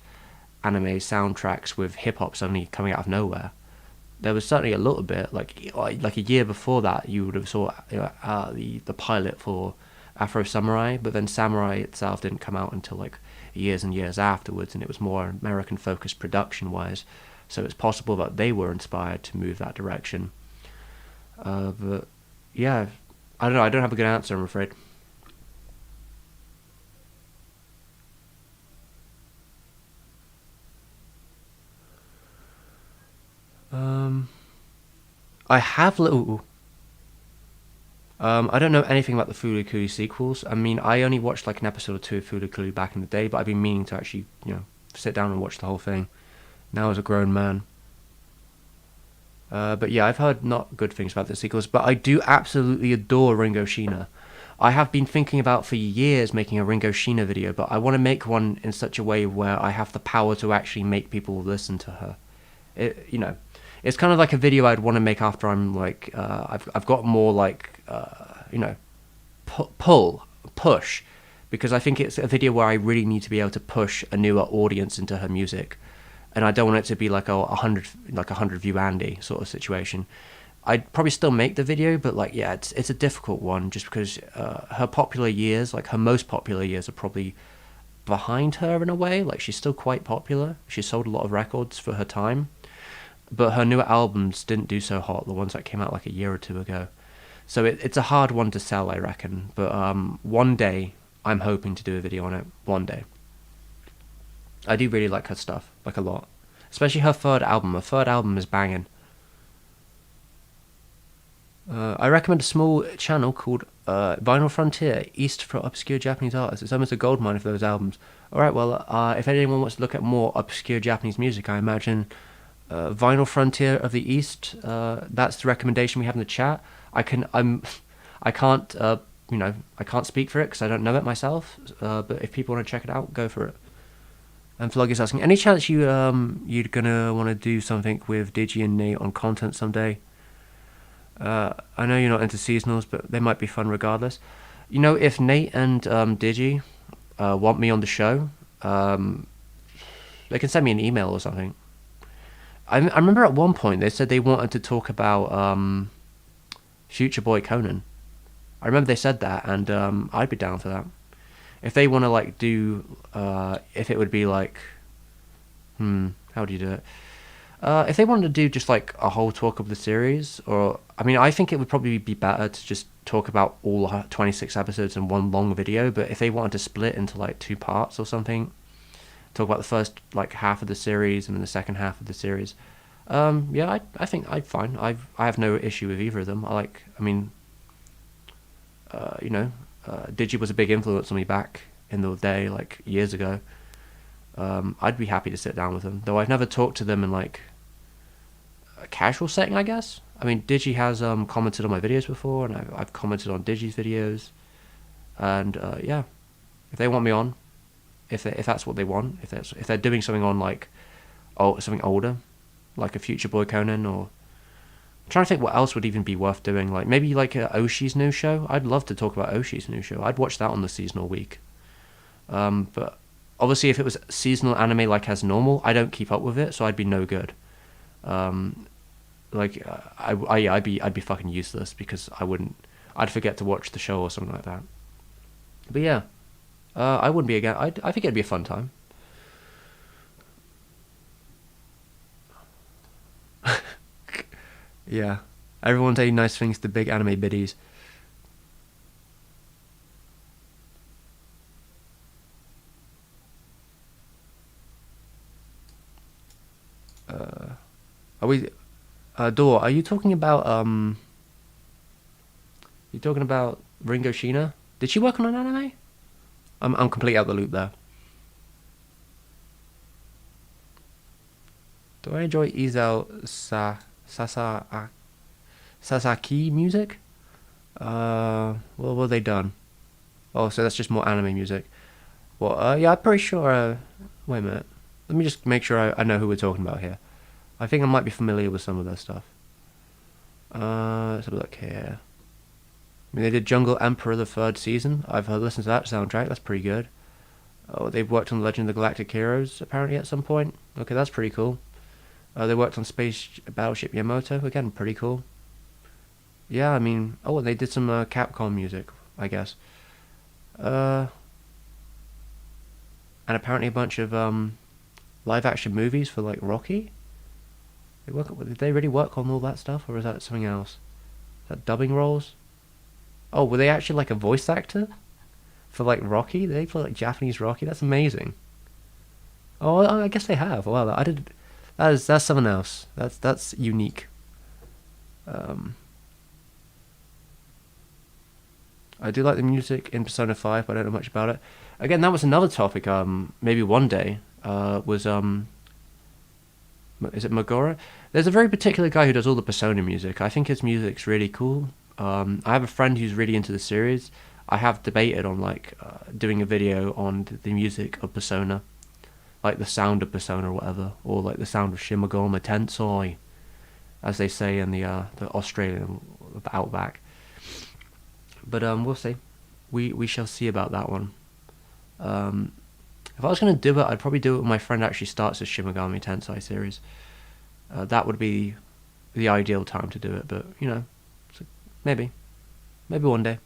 anime soundtracks with hip hop suddenly coming out of nowhere. There was certainly a little bit like a year before that you would have saw the pilot for Afro Samurai, but then Samurai itself didn't come out until like years and years afterwards, and it was more American focused production wise. So it's possible that they were inspired to move that direction. But yeah, I don't know. I don't have a good answer, I'm afraid. I have little. I don't know anything about the Fooly Cooly sequels. I mean, I only watched like an episode or two of Fooly Cooly back in the day, but I've been meaning to actually, sit down and watch the whole thing. Now as a grown man. But yeah, I've heard not good things about the sequels, but I do absolutely adore Ringo Sheena. I have been thinking about for years making a Ringo Sheena video, but I want to make one in such a way where I have the power to actually make people listen to her. It's kind of like a video I'd want to make after I'm like, I've got more like, push, because I think it's a video where I really need to be able to push a newer audience into her music, and I don't want it to be like a hundred view Andy sort of situation. I'd probably still make the video, but like, yeah, it's a difficult one just because her popular years, like her most popular years, are probably behind her in a way. Like she's still quite popular. She sold a lot of records for her time, but her newer albums didn't do so hot. The ones that came out like a year or two ago. So it's a hard one to sell, I reckon. But one day I'm hoping to do a video on it. One day. I do really like her stuff, like a lot. Especially her third album. Her third album is banging. I recommend a small channel called Vinyl Frontier, East for Obscure Japanese Artists. It's almost a goldmine for those albums. Alright, well, if anyone wants to look at more obscure Japanese music, I imagine Vinyl Frontier of the East, that's the recommendation we have in the chat. I can't speak for it because I don't know it myself, but if people want to check it out, go for it. And Flug is asking, any chance you'd gonna want to do something with Digi and Nate on content someday? I know you're not into seasonals, but they might be fun regardless. If Nate and Digi want me on the show, they can send me an email or something. I remember at one point they said they wanted to talk about Future Boy Conan. I remember they said that, and I'd be down for that. If they want to like do, if it would be like, how do you do it? If they wanted to do just like a whole talk of the series, or I mean, I think it would probably be better to just talk about all 26 episodes in one long video. But if they wanted to split into like 2 parts or something, talk about the first like half of the series and then the second half of the series, yeah, I think I'd fine. I have no issue with either of them. Digi was a big influence on me back in the day, like years ago. I'd be happy to sit down with them, though I've never talked to them in like a casual setting, I guess. I mean, Digi has commented on my videos before, and I've commented on Digi's videos, and yeah, if they want me on, if that's what they want, if they're doing something on like something older, like a Future Boy Conan, or I'm trying to think what else would even be worth doing, like maybe like Oshi's new show. I'd love to talk about Oshi's new show. I'd watch that on the seasonal week. But obviously, if it was seasonal anime like as normal, I don't keep up with it, so I'd be no good. I'd be fucking useless because I'd forget to watch the show or something like that. But yeah, I wouldn't be again. I think it'd be a fun time. Yeah, everyone's saying nice things to big anime biddies. Are we, Dor? Are you talking about You talking about Ringo Sheena? Did she work on an anime? I'm completely out of the loop there. Do I enjoy Izao Sasaki music? Well, what have they done? Oh, so that's just more anime music. Well, yeah, I'm pretty sure. Wait a minute. Let me just make sure I know who we're talking about here. I think I might be familiar with some of their stuff. Let's have a look here. I mean, they did Jungle Emperor the 3rd season. I've listened to that soundtrack. That's pretty good. Oh, they've worked on Legend of the Galactic Heroes apparently at some point. Okay, that's pretty cool. They worked on Space Battleship Yamato. Again, pretty cool. Yeah, I mean, oh, and they did some Capcom music, I guess. And apparently a bunch of live action movies for like Rocky. Did they really work on all that stuff, or is that something else? Is that dubbing roles? Oh, were they actually like a voice actor for like Rocky? They play like Japanese Rocky. That's amazing. Oh, I guess they have. Wow, I did. That's something else. That's unique. I do like the music in Persona 5, but I don't know much about it. Again, that was another topic. Maybe one day. Was Is it Magora? There's a very particular guy who does all the Persona music. I think his music's really cool. I have a friend who's really into the series. I have debated on doing a video on the music of Persona, like the sound of Persona or whatever, or like the sound of Shin Megami Tensei, as they say in the Australian outback. But we'll see. We shall see about that one. If I was going to do it, I'd probably do it when my friend actually starts the Shin Megami Tensei series. That would be the ideal time to do it, but, you know, maybe. Maybe one day.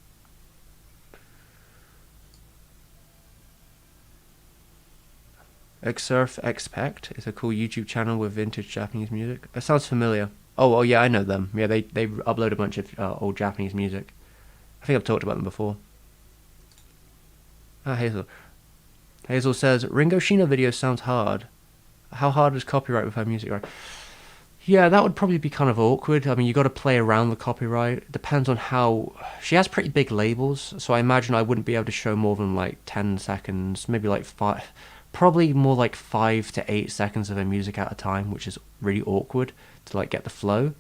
Xsurf Expect is a cool YouTube channel with vintage Japanese music. It sounds familiar. Oh, yeah, I know them. Yeah, they upload a bunch of old Japanese music. I think I've talked about them before. Hazel. Hazel says, Ringo Shino video sounds hard. How hard is copyright with her music, right? Yeah, that would probably be kind of awkward. I mean, you got to play around the copyright. It depends on how... She has pretty big labels, so I imagine I wouldn't be able to show more than like 10 seconds, maybe like 5... Probably more like 5 to 8 seconds of her music at a time, which is really awkward to like get the flow.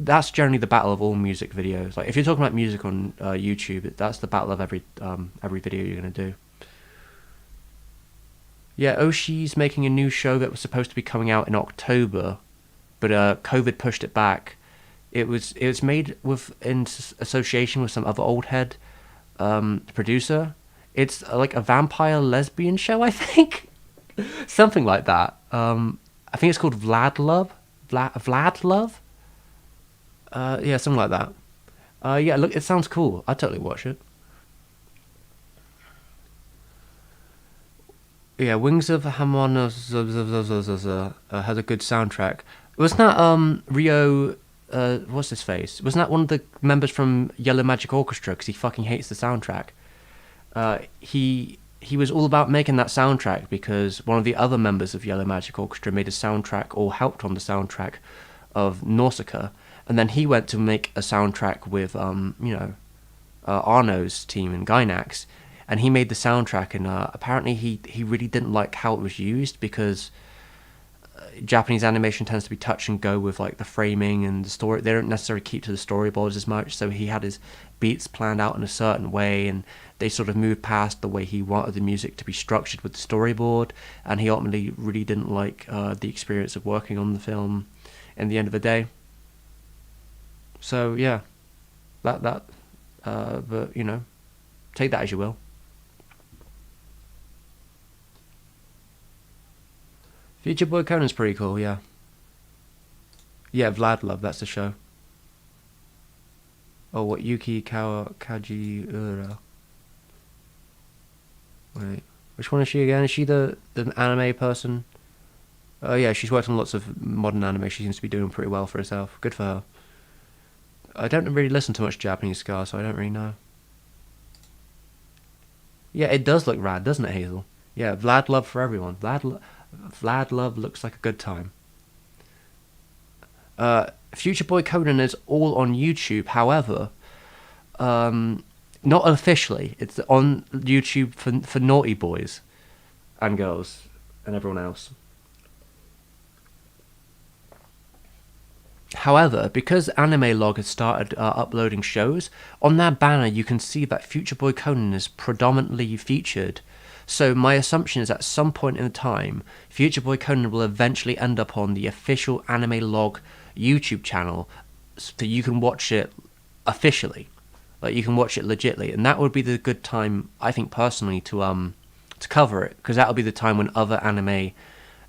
That's generally the battle of all music videos. Like if you're talking about music on YouTube, that's the battle of every video you're gonna do. Yeah, Oshi's making a new show that was supposed to be coming out in October, but COVID pushed it back. It was made in association with some other old head producer. It's like a vampire lesbian show, I think, something like that. I think it's called Vlad Love. Vlad Love. Yeah, something like that. Yeah, look, it sounds cool. I'd totally watch it. Yeah, Wings of Hamon has a good soundtrack. Wasn't that Rio? What's his face? Wasn't that one of the members from Yellow Magic Orchestra? Because he fucking hates the soundtrack. He was all about making that soundtrack because one of the other members of Yellow Magic Orchestra made a soundtrack or helped on the soundtrack of Nausicaa, and then he went to make a soundtrack with Arno's team in Gynax, and he made the soundtrack, and apparently he really didn't like how it was used because Japanese animation tends to be touch and go with like the framing and the story. They don't necessarily keep to the storyboards as much, so he had his beats planned out in a certain way, and they sort of moved past the way he wanted the music to be structured with the storyboard, and he ultimately really didn't like the experience of working on the film in the end of the day. So yeah, but you know, take that as you will. Future Boy Conan's pretty cool, yeah. Yeah, Vlad Love, that's the show. Oh, what, Yuki Kajiura. Wait, which one is she again? Is she the anime person? Oh yeah, she's worked on lots of modern anime. She seems to be doing pretty well for herself. Good for her. I don't really listen to much Japanese ska, so I don't really know. Yeah, it does look rad, doesn't it, Hazel? Yeah, Vlad Love for everyone. Vlad Love looks like a good time. Future Boy Conan is all on YouTube. However, not officially. It's on YouTube for naughty boys and girls and everyone else. However, because Anime Log has started uploading shows, on their banner you can see that Future Boy Conan is predominantly featured. So my assumption is at some point in time, Future Boy Conan will eventually end up on the official Anime Log YouTube channel, so you can watch it officially, like you can watch it legitly, and that would be the good time, I think personally, to cover it, because that will be the time when other anime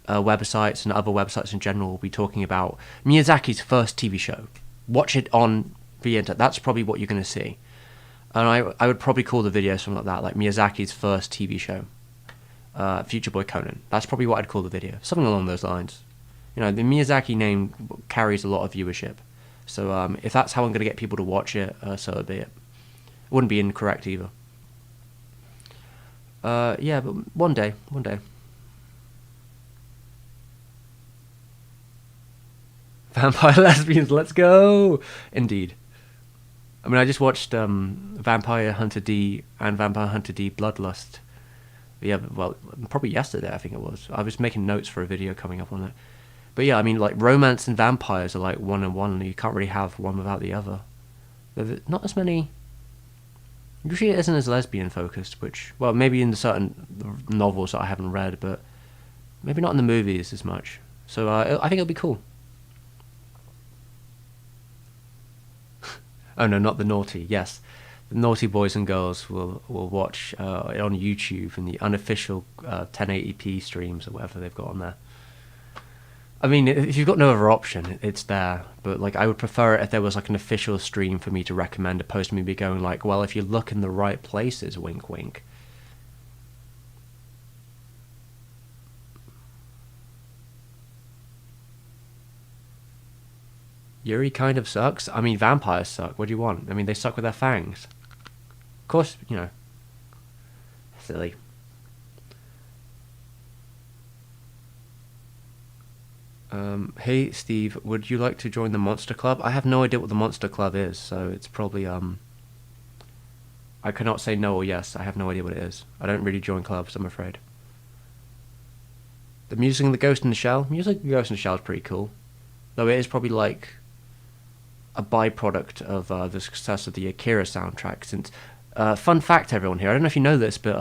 websites and other websites in general will be talking about Miyazaki's first TV show. Watch it on the internet. That's probably what you're going to see. And I would probably call the video something like that, like Miyazaki's first TV show, Future Boy Conan. That's probably what I'd call the video, something along those lines. You know, the Miyazaki name carries a lot of viewership, so if that's how I'm going to get people to watch it, so be it. It wouldn't be incorrect either. Yeah, but one day. Vampire lesbians, let's go! Indeed. I mean, I just watched Vampire Hunter D and Vampire Hunter D Bloodlust. Yeah, well, probably yesterday I think it was. I was making notes for a video coming up on it. But yeah, I mean, like romance and vampires are like one and one, and you can't really have one without the other. There's not as many. Usually, it isn't as lesbian focused, which well, maybe in the certain novels that I haven't read, but maybe not in the movies as much. So I think it'll be cool. Oh no, not the naughty. Yes, the naughty boys and girls will watch it on YouTube in the unofficial 1080p streams or whatever they've got on there. I mean, if you've got no other option, it's there. But like, I would prefer it if there was like an official stream for me to recommend, opposed to me be going like, well, if you look in the right places, wink, wink. Yuri kind of sucks. I mean, vampires suck. What do you want? I mean, they suck with their fangs. Of course, you know, silly. Hey Steve, would you like to join the Monster Club? I have no idea what the Monster Club is, so it's probably I cannot say no or yes. I have no idea what it is. I don't really join clubs, I'm afraid. The music in the Ghost in the Shell. Music in the Ghost in the Shell is pretty cool, though it is probably like a byproduct of the success of the Akira soundtrack. Since, fun fact, everyone here, I don't know if you know this, but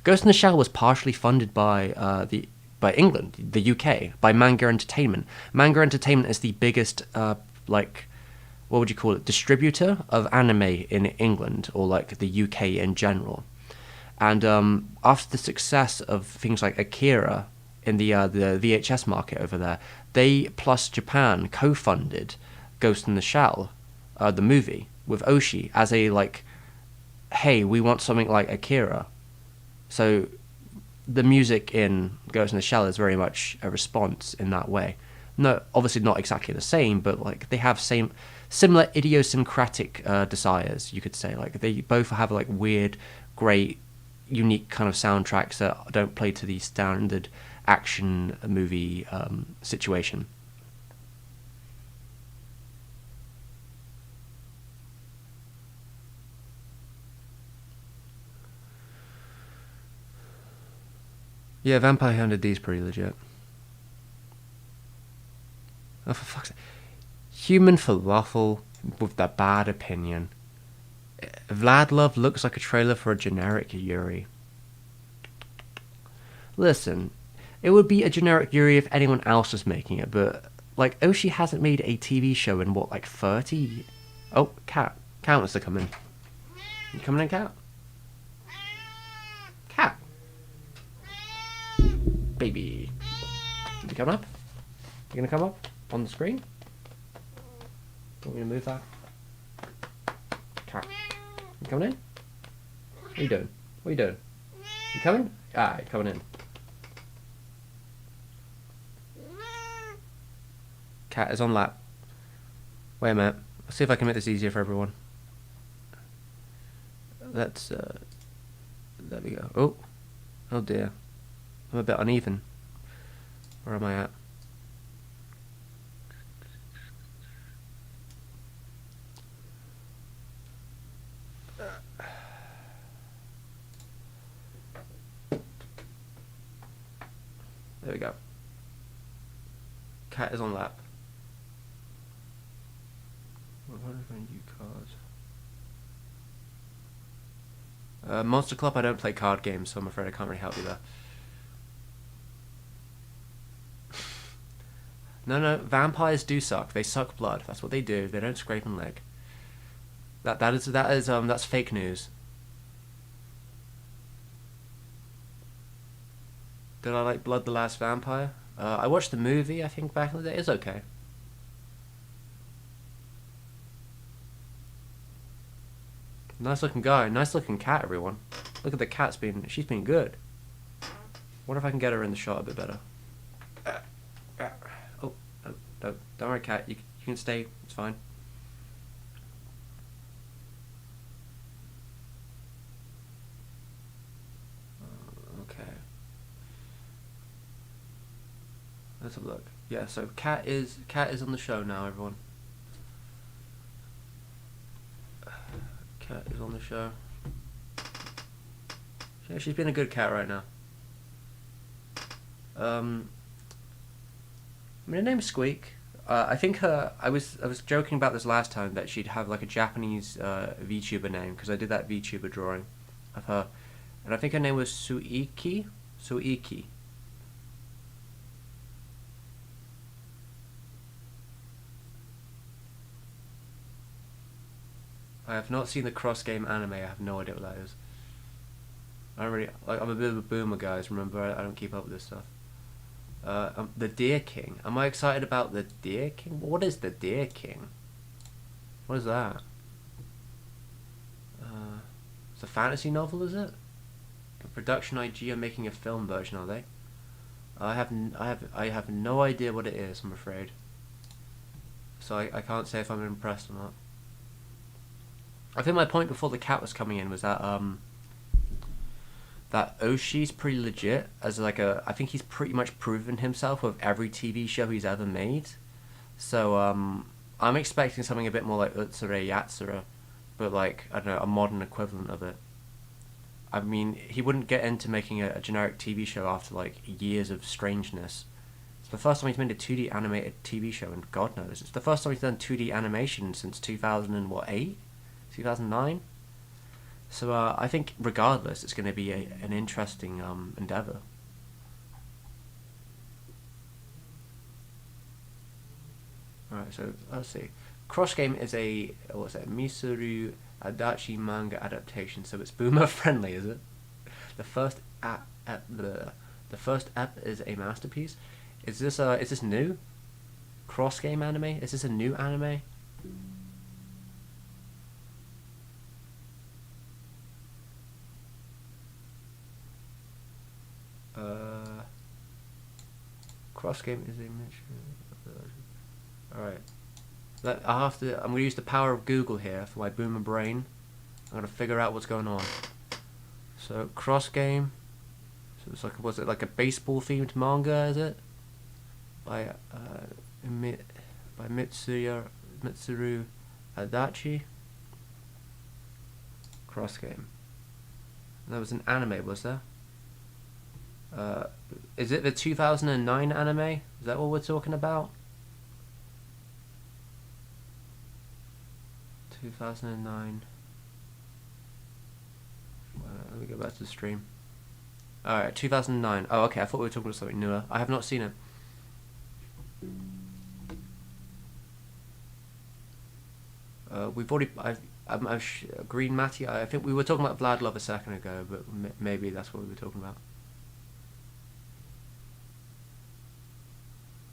Ghost in the Shell was partially funded by England, the UK, by Manga Entertainment. Manga Entertainment is the biggest, like, what would you call it, distributor of anime in England, or like the UK in general. And after the success of things like Akira in the VHS market over there, they plus Japan co-funded Ghost in the Shell, the movie, with Oshi as a like, hey, we want something like Akira. So the music in Ghost in the Shell is very much a response in that way. No, obviously not exactly the same, but like they have similar idiosyncratic desires, you could say. Like they both have like weird, great, unique kind of soundtracks that don't play to the standard action movie situation. Yeah, Vampire Hunter D is pretty legit. Oh, for fuck's sake. Human falafel with the bad opinion. Vladlov looks like a trailer for a generic Yuri. Listen, it would be a generic Yuri if anyone else was making it, but like Oshi hasn't made a TV show in what, like 30? Oh, cat. Cat wants to come in. You coming in, cat? Cat. Baby. You coming up? You gonna come up on the screen? Want me to move that? Cat. You coming in? What are you doing? What are you doing? You coming? Ah, you're coming in. Cat is on lap. Wait a minute. Let's see if I can make this easier for everyone. Let's, there we go. Oh. Oh dear. I'm a bit uneven. Where am I at? There we go. Cat is on lap. What if I use cards? Monster Club, I don't play card games, so I'm afraid I can't really help you there. No, vampires do suck. They suck blood. That's what they do. They don't scrape and lick. That's fake news. Did I like Blood the Last Vampire? I watched the movie, I think, back in the day. It's okay. Nice looking guy. Nice looking cat, everyone. Look at the cat's she's been good. Wonder if I can get her in the shot a bit better. Oh, no, no, don't worry, cat. You can stay. It's fine. Okay. Let's have a look. Yeah, so cat is on the show now, everyone. cat is on the show. Yeah, she's been a good cat right now. I mean, her name's Squeak. I think her. I was joking about this last time that she'd have like a Japanese VTuber name because I did that VTuber drawing of her, and I think her name was Suiki. Suiki. I have not seen the cross game anime. I have no idea what that is. I don't really like. I'm a bit of a boomer, guys. Remember, I don't keep up with this stuff. The Deer King. Am I excited about the Deer King? What is the Deer King? What is that? It's a fantasy novel, is it? A production IG are making a film version, are they? I have no idea what it is. I'm afraid. So I can't say if I'm impressed or not. I think my point before the cat was coming in was that that Oshi's pretty legit as like a. I think he's pretty much proven himself with every TV show he's ever made. So I'm expecting something a bit more like Utsure Yatsura, but like I don't know, a modern equivalent of it. I mean, he wouldn't get into making a generic TV show after like years of strangeness. It's the first time he's made a 2D animated TV show, and God knows it's the first time he's done 2D animation since 2008, 2009. So I think regardless, it's going to be an interesting endeavor. Alright, so let's see. Cross Game is a what's that? Misuru Adachi manga adaptation, so it's boomer friendly, is it? The first app is a masterpiece. Is this new? Cross Game anime? Is this a new anime? Cross Game is a miniature. Alright. I'm gonna use the power of Google here for my boomer brain. I'm gonna figure out what's going on. So Cross Game. So it's like, was it like a baseball themed manga? Is it by Mitsuru Adachi? Cross Game. There was an anime, was there? Is it the 2009 anime? Is that what we're talking about? 2009. Let me go back to the stream. Alright, 2009. Oh, okay, I thought we were talking about something newer. I have not seen it. We've already... Green Matty, I think we were talking about Vlad Love a second ago, but maybe that's what we were talking about.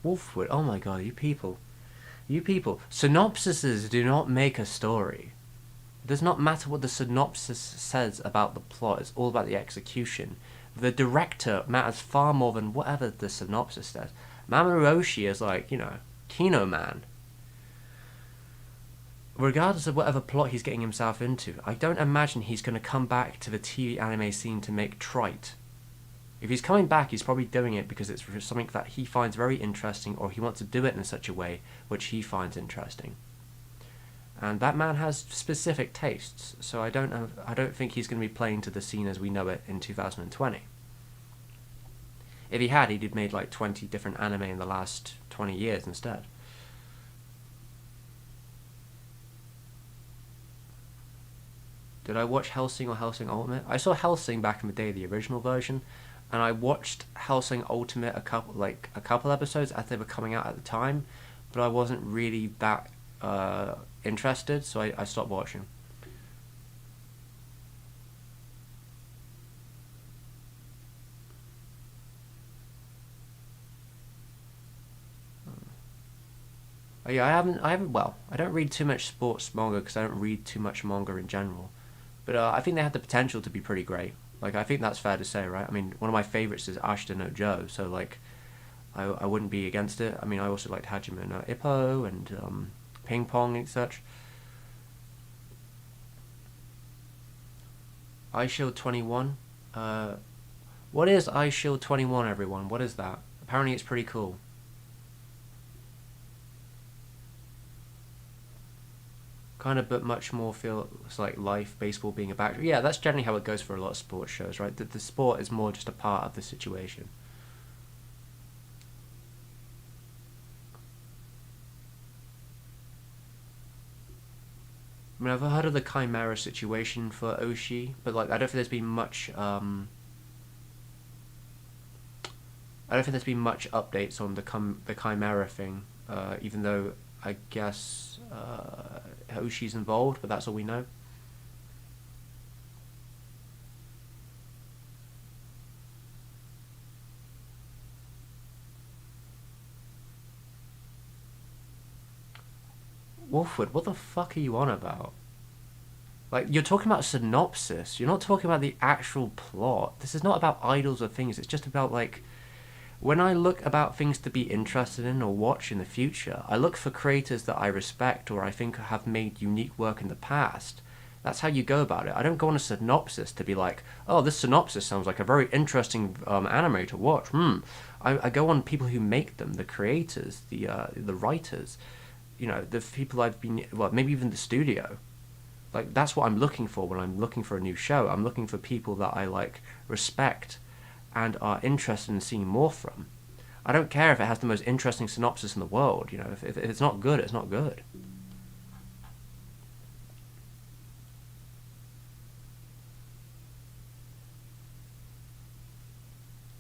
Wolfwood, oh my god, you people. You people. Synopsises do not make a story. It does not matter what the synopsis says about the plot, it's all about the execution. The director matters far more than whatever the synopsis says. Mamoru Oshii is like, you know, Kino Man. Regardless of whatever plot he's getting himself into, I don't imagine he's going to come back to the TV anime scene to make trite. If he's coming back, he's probably doing it because it's something that he finds very interesting, or he wants to do it in such a way which he finds interesting. And that man has specific tastes, so I don't think he's going to be playing to the scene as we know it in 2020. If he had, he'd have made like 20 different anime in the last 20 years instead. Did I watch Hellsing or Hellsing Ultimate? I saw Hellsing back in the day, the original version, and I watched Hellsing Ultimate a couple episodes as they were coming out at the time, but I wasn't really that interested, so I stopped watching. Yeah, I haven't. Well, I don't read too much sports manga because I don't read too much manga in general. But I think they had the potential to be pretty great. Like, I think that's fair to say, right? I mean, one of my favorites is Ashita no Joe, so like, I wouldn't be against it. I mean, I also liked Hajime no Ippo and Ping Pong and such. iShield 21. What is iShield 21, everyone? What is that? Apparently, it's pretty cool. kind of but much more feels like life, baseball being a backdrop. Yeah, that's generally how it goes for a lot of sports shows, right? The sport is more just a part of the situation. I mean, I've heard of the Chimera situation for Oshi, but like I don't think there's been much. I don't think there's been much updates on the Chimera thing. Even though I guess Oshi's involved, but that's all we know. Wolfwood, what the fuck are you on about? Like, you're talking about synopsis. You're not talking about the actual plot. This is not about idols or things. It's just about, like, when I look about things to be interested in or watch in the future, I look for creators that I respect or I think have made unique work in the past. That's how you go about it. I don't go on a synopsis to be like, oh, this synopsis sounds like a very interesting anime to watch. I go on people who make them, the creators, the writers, the people I've been, well, maybe even the studio. Like, that's what I'm looking for when I'm looking for a new show. I'm looking for people that I, like, respect and are interested in seeing more from. I don't care if it has the most interesting synopsis in the world. If it's not good, it's not good.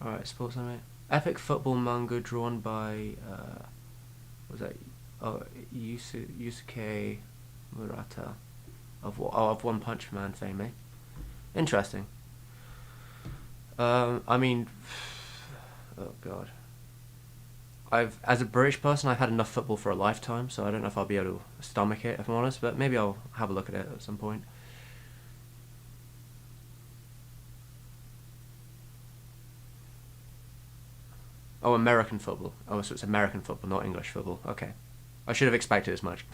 Alright, sports anime. Epic football manga drawn by, what was that? Oh, Yusuke Murata of One Punch Man fame, eh? Interesting. I mean, oh god. As a British person, I've had enough football for a lifetime, so I don't know if I'll be able to stomach it, if I'm honest, but maybe I'll have a look at it at some point. Oh, American football. Oh, so it's American football, not English football. Okay. I should have expected as much.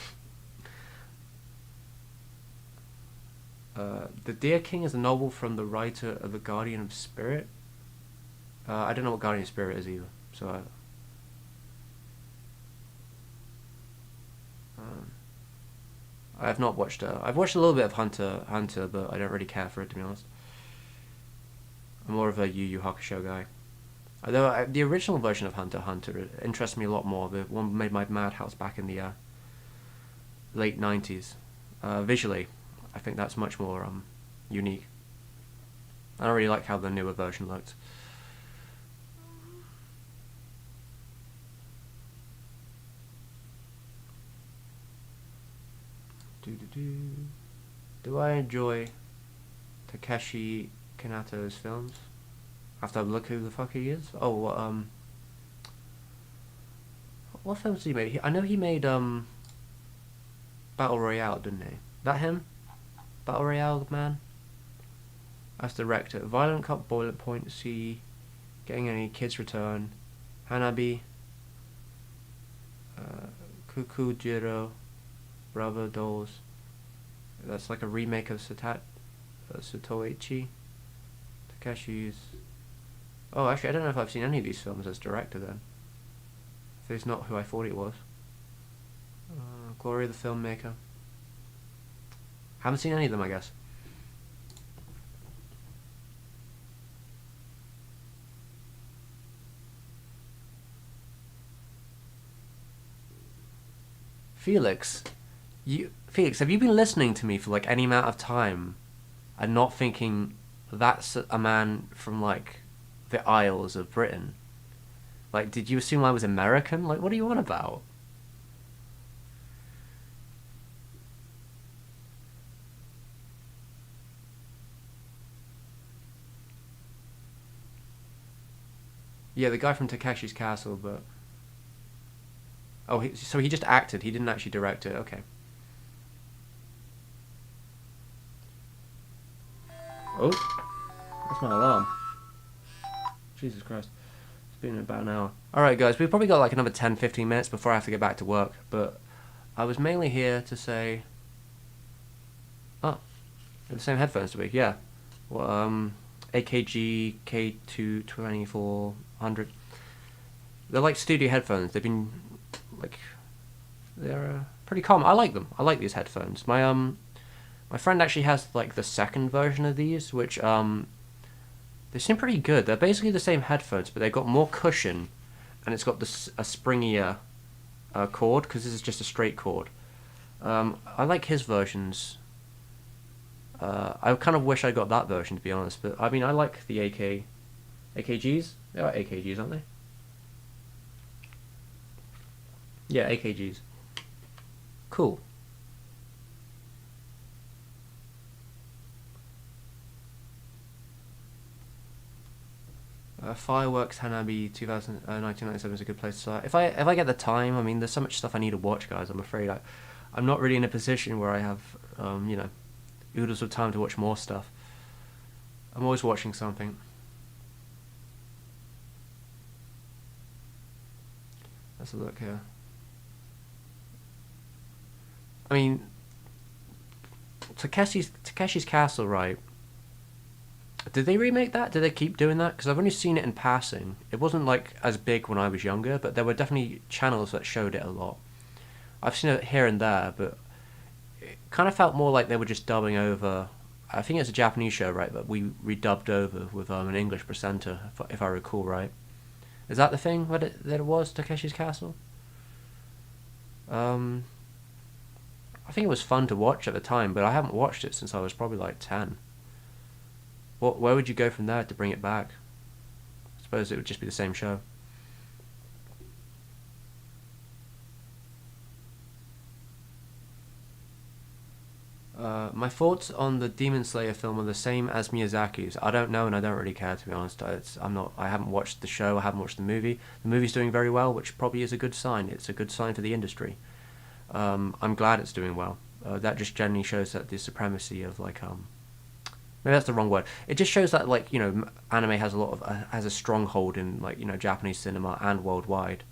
The Deer King is a novel from the writer of The Guardian of Spirit. I don't know what Guardian of Spirit is either, so I have not watched. I've watched a little bit of Hunter, but I don't really care for it, to be honest. I'm more of a Yu Yu Hakusho guy. Although the original version of Hunter x Hunter interests me a lot more. The one made by Madhouse back in the late 90s. Visually, I think that's much more unique. I don't really like how the newer version looked. Do I enjoy Takeshi Kanato's films? After I look who the fuck he is? Oh, what films did he make? I know he made Battle Royale, didn't he? That him? Battle Royale man? As director, Violent Cup, Boiler Point, C, Getting Any, Kids Return, Hanabi, Kukujiro, Bravo Dolls. That's like a remake of Satoichi. Takeshi's. Oh, actually, I don't know if I've seen any of these films as director then. If it's not who I thought it was. Gloria the Filmmaker. Haven't seen any of them, I guess. Felix, have you been listening to me for like any amount of time and not thinking that's a man from like the Isles of Britain? Like, did you assume I was American? Like, what are you on about? Yeah, the guy from Takeshi's Castle, but oh, so he just acted. He didn't actually direct it. Okay. Oh, that's my alarm. Jesus Christ. It's been about an hour. Alright guys, we've probably got like another 10-15 minutes before I have to get back to work, but I was mainly here to say... Oh, the same headphones to be, yeah. Well, AKG K22400. They're like studio headphones. They've been, like... They're, pretty calm. I like them. I like these headphones. My friend actually has like the second version of these, which they seem pretty good. They're basically the same headphones, but they've got more cushion, and it's got this a springier cord, because this is just a straight cord. I like his versions. I kind of wish I got that version, to be honest. But I mean, I like the AKGs. They are AKGs, aren't they? Yeah, AKGs. Cool. Fireworks Hanabi 1997 is a good place to start. If I get the time, I mean, there's so much stuff I need to watch, guys. I'm afraid I'm not really in a position where I have you know, oodles of time to watch more stuff. I'm always watching something. Let's look here. I mean, Takeshi's Castle, right? Did they remake that? Did they keep doing that? Because I've only seen it in passing. It wasn't like as big when I was younger, but there were definitely channels that showed it a lot. I've seen it here and there, but it kind of felt more like they were just dubbing over. I think it's a Japanese show, right? But we redubbed over with an English presenter, if I recall right. Is that the thing that it was, Takeshi's Castle? I think it was fun to watch at the time, but I haven't watched it since I was probably like 10. Where would you go from there to bring it back? I suppose it would just be the same show. My thoughts on the Demon Slayer film are the same as Miyazaki's. I don't know, and I don't really care, to be honest. I haven't watched the show. I haven't watched the movie. The movie's doing very well, which probably is a good sign. It's a good sign for the industry. I'm glad it's doing well. That just generally shows that the supremacy of like maybe that's the wrong word. It just shows that, like, you know, anime has has a stronghold in, like, you know, Japanese cinema and worldwide.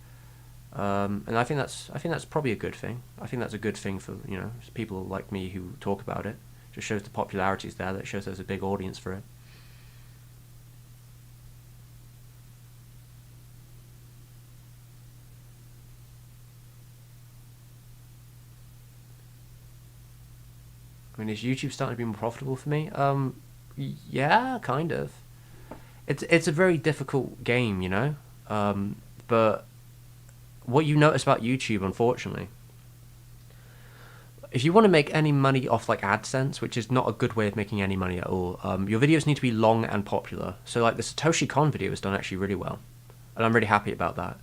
And I think that's probably a good thing. I think that's a good thing for, you know, people like me who talk about it. Just shows the popularity's there. That shows there's a big audience for it. I mean, is YouTube starting to be more profitable for me? Yeah, kind of. It's a very difficult game, you know. But what you notice about YouTube, unfortunately, if you want to make any money off like AdSense, which is not a good way of making any money at all, your videos need to be long and popular. So like the Satoshi Kon video has done actually really well, and I'm really happy about that.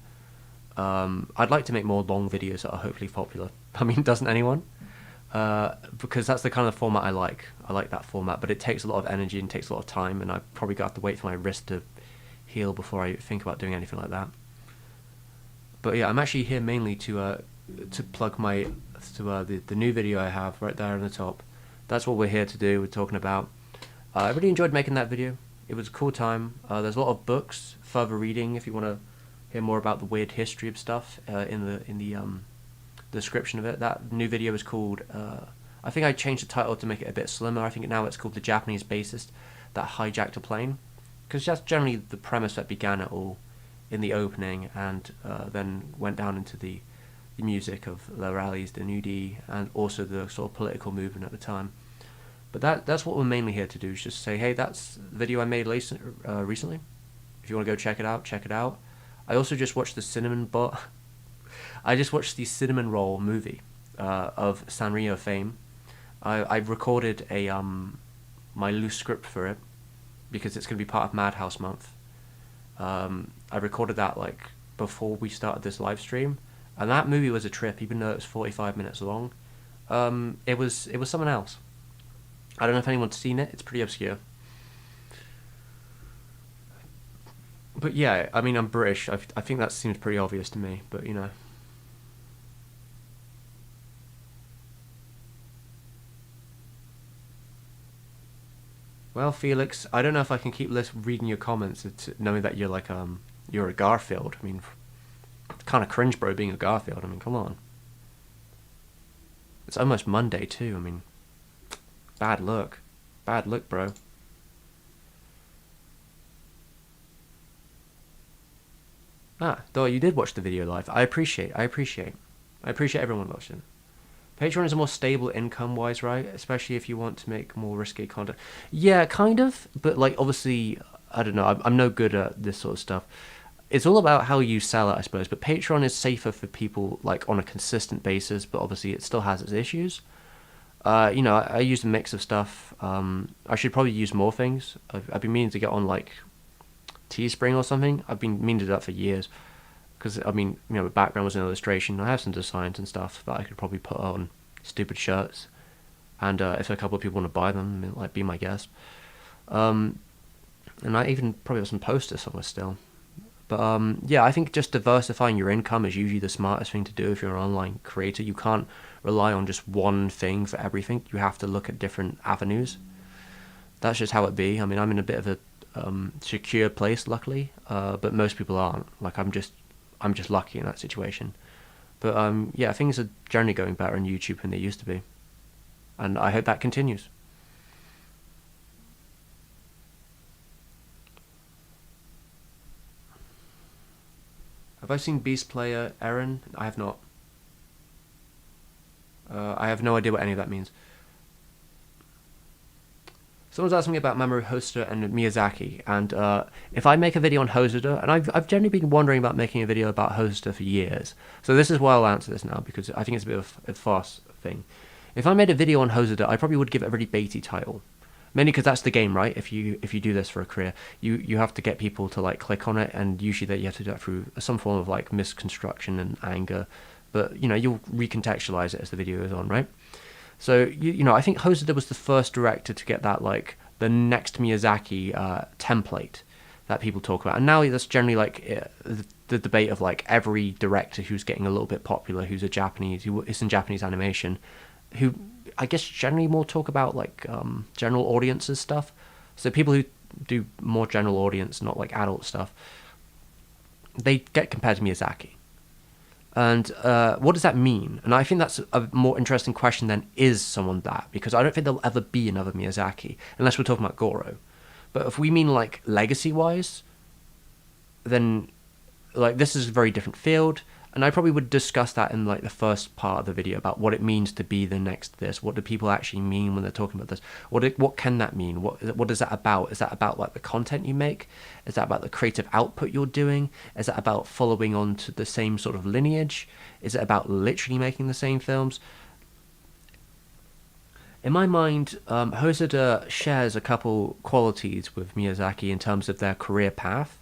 I'd like to make more long videos that are hopefully popular. I mean, doesn't anyone? Because that's the kind of format I like. I like that format, but it takes a lot of energy and takes a lot of time, and I probably got to wait for my wrist to heal before I think about doing anything like that. But yeah, I'm actually here mainly to plug the new video I have right there on the top. That's what we're here to do. We're talking about. I really enjoyed making that video. It was a cool time. There's a lot of books, further reading if you want to hear more about the weird history of stuff in the description of it. That new video is called. I think I changed the title to make it a bit slimmer. I think now it's called "The Japanese Bassist That Hijacked a Plane," because that's generally the premise that began it all in the opening, and then went down into the music of the rallies, the nudie, and also the sort of political movement at the time. But that's what we're mainly here to do, is just say, hey, that's the video I made recently. If you want to go check it out, check it out. I also just watched the I just watched the Cinnamon Roll movie of Sanrio fame. I recorded my loose script for it because it's going to be part of Madhouse Month. I recorded that like before we started this live stream, and that movie was a trip, even though it was 45 minutes long. It was something else. I don't know if anyone's seen it. It's pretty obscure. But yeah, I mean, I'm British. I think that seems pretty obvious to me, but you know. Well, Felix, I don't know if I can keep reading your comments, knowing that you're like you're a Garfield. I mean, it's kind of cringe, bro, being a Garfield. I mean, come on. It's almost Monday too. I mean, bad luck, bro. Ah, though you did watch the video live. I appreciate everyone watching. Patreon is a more stable income-wise, right? Especially if you want to make more risky content. Yeah, kind of, but like obviously, I don't know. I'm no good at this sort of stuff. It's all about how you sell it, I suppose. But Patreon is safer for people like on a consistent basis, but obviously it still has its issues. I use a mix of stuff. I should probably use more things. I've been meaning to get on like Teespring or something. I've been meaning to do that for years. Because, I mean, my background was in illustration. I have some designs and stuff that I could probably put on stupid shirts. And if a couple of people want to buy them, it might be my guest. And I even probably have some posters somewhere still. But yeah, I think just diversifying your income is usually the smartest thing to do if you're an online creator. You can't rely on just one thing for everything. You have to look at different avenues. That's just how it be. I mean, I'm in a bit of a secure place, luckily, but most people aren't. Like, I'm just lucky in that situation. But yeah, things are generally going better on YouTube than they used to be, and I hope that continues. Have I seen Beast Player Eren? I have not. I have no idea what any of that means. Someone's asking me about Mamoru Hosoda and Miyazaki, and if I make a video on Hosoda, and I've generally been wondering about making a video about Hosoda for years, so this is why I'll answer this now, because I think it's a bit of a fast thing. If I made a video on Hosoda, I probably would give it a really baity title. Mainly because that's the game, right? If you do this for a career, you have to get people to like click on it, and usually that you have to do that through some form of like misconstruction and anger, but you'll recontextualize it as the video goes on, right? So I think Hosoda was the first director to get that like the next Miyazaki template that people talk about, and now that's generally like the debate of like every director who's getting a little bit popular, who is in Japanese animation, who I guess generally more talk about like general audiences stuff. So people who do more general audience, not like adult stuff, they get compared to Miyazaki. And what does that mean? And I think that's a more interesting question than is someone that, because I don't think there'll ever be another Miyazaki, unless we're talking about Goro. But if we mean like legacy-wise, then like this is a very different field, and I probably would discuss that in like the first part of the video about what it means to be the next this. What do people actually mean when they're talking about this? What can that mean? What is that about? Is that about like the content you make? Is that about the creative output you're doing? Is that about following on to the same sort of lineage? Is it about literally making the same films? In my mind, Hosoda shares a couple qualities with Miyazaki in terms of their career path,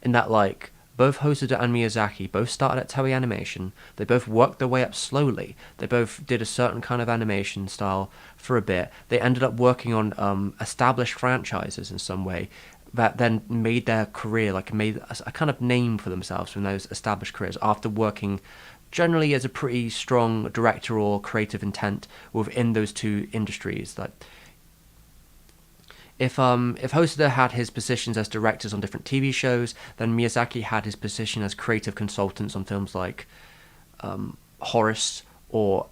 in that like both Hosoda and Miyazaki both started at Toei Animation. They both worked their way up slowly. They both did a certain kind of animation style for a bit. They ended up working on established franchises in some way that then made their career, like made a kind of name for themselves from those established careers after working generally as a pretty strong director or creative intent within those two industries. Like, if Hosoda had his positions as directors on different TV shows, then Miyazaki had his position as creative consultants on films like Horace or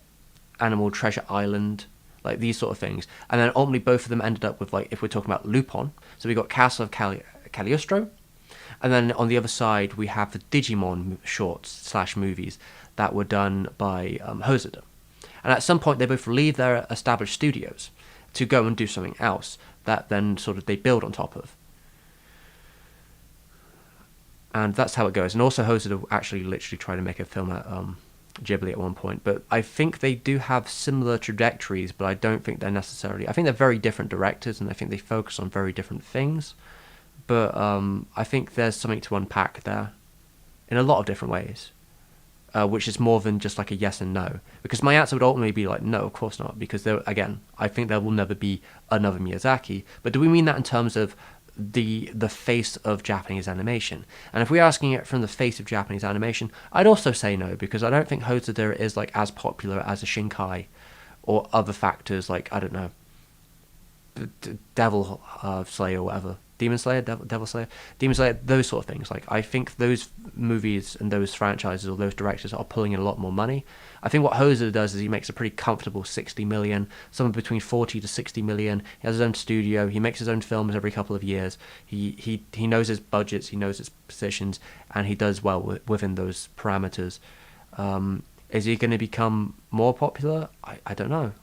Animal Treasure Island, like these sort of things. And then ultimately both of them ended up with, like, if we're talking about Lupin, so we got Castle of Cagliostro, and then on the other side we have the Digimon shorts / movies that were done by Hosoda. And at some point they both leave their established studios to go and do something else that then sort of they build on top of. And that's how it goes. And also Hosoda actually literally tried to make a film at Ghibli at one point. But I think they do have similar trajectories, but I don't think they're necessarily... I think they're very different directors, and I think they focus on very different things. But I think there's something to unpack there in a lot of different ways. Which is more than just like a yes and no. Because my answer would ultimately be like, no, of course not. Because, there, again, I think there will never be another Miyazaki. But do we mean that in terms of the face of Japanese animation? And if we're asking it from the face of Japanese animation, I'd also say no. Because I don't think Hosoda is like as popular as a Shinkai or other factors like, I don't know, Devil Slayer or whatever. Demon Slayer, Devil Slayer, Demon Slayer, those sort of things. Like, I think those movies and those franchises or those directors are pulling in a lot more money. I think what Hosoda does is he makes a pretty comfortable 60 million, somewhere between 40 to 60 million. He has his own studio. He makes his own films every couple of years. He knows his budgets. He knows his positions, and he does well within those parameters. Is he going to become more popular? I don't know.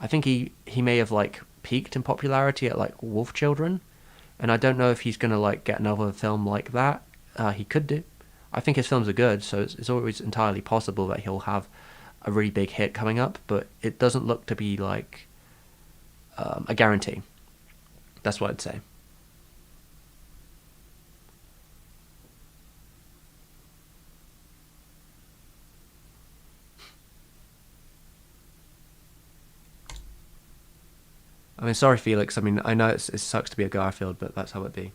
I think he may have like peaked in popularity at like Wolf Children, and I don't know if he's going to like get another film like that. He could do. I think his films are good, so it's always entirely possible that he'll have a really big hit coming up, but it doesn't look to be like a guarantee. That's what I'd say. I mean, sorry, Felix. I mean, I know it sucks to be a Garfield, but that's how it be.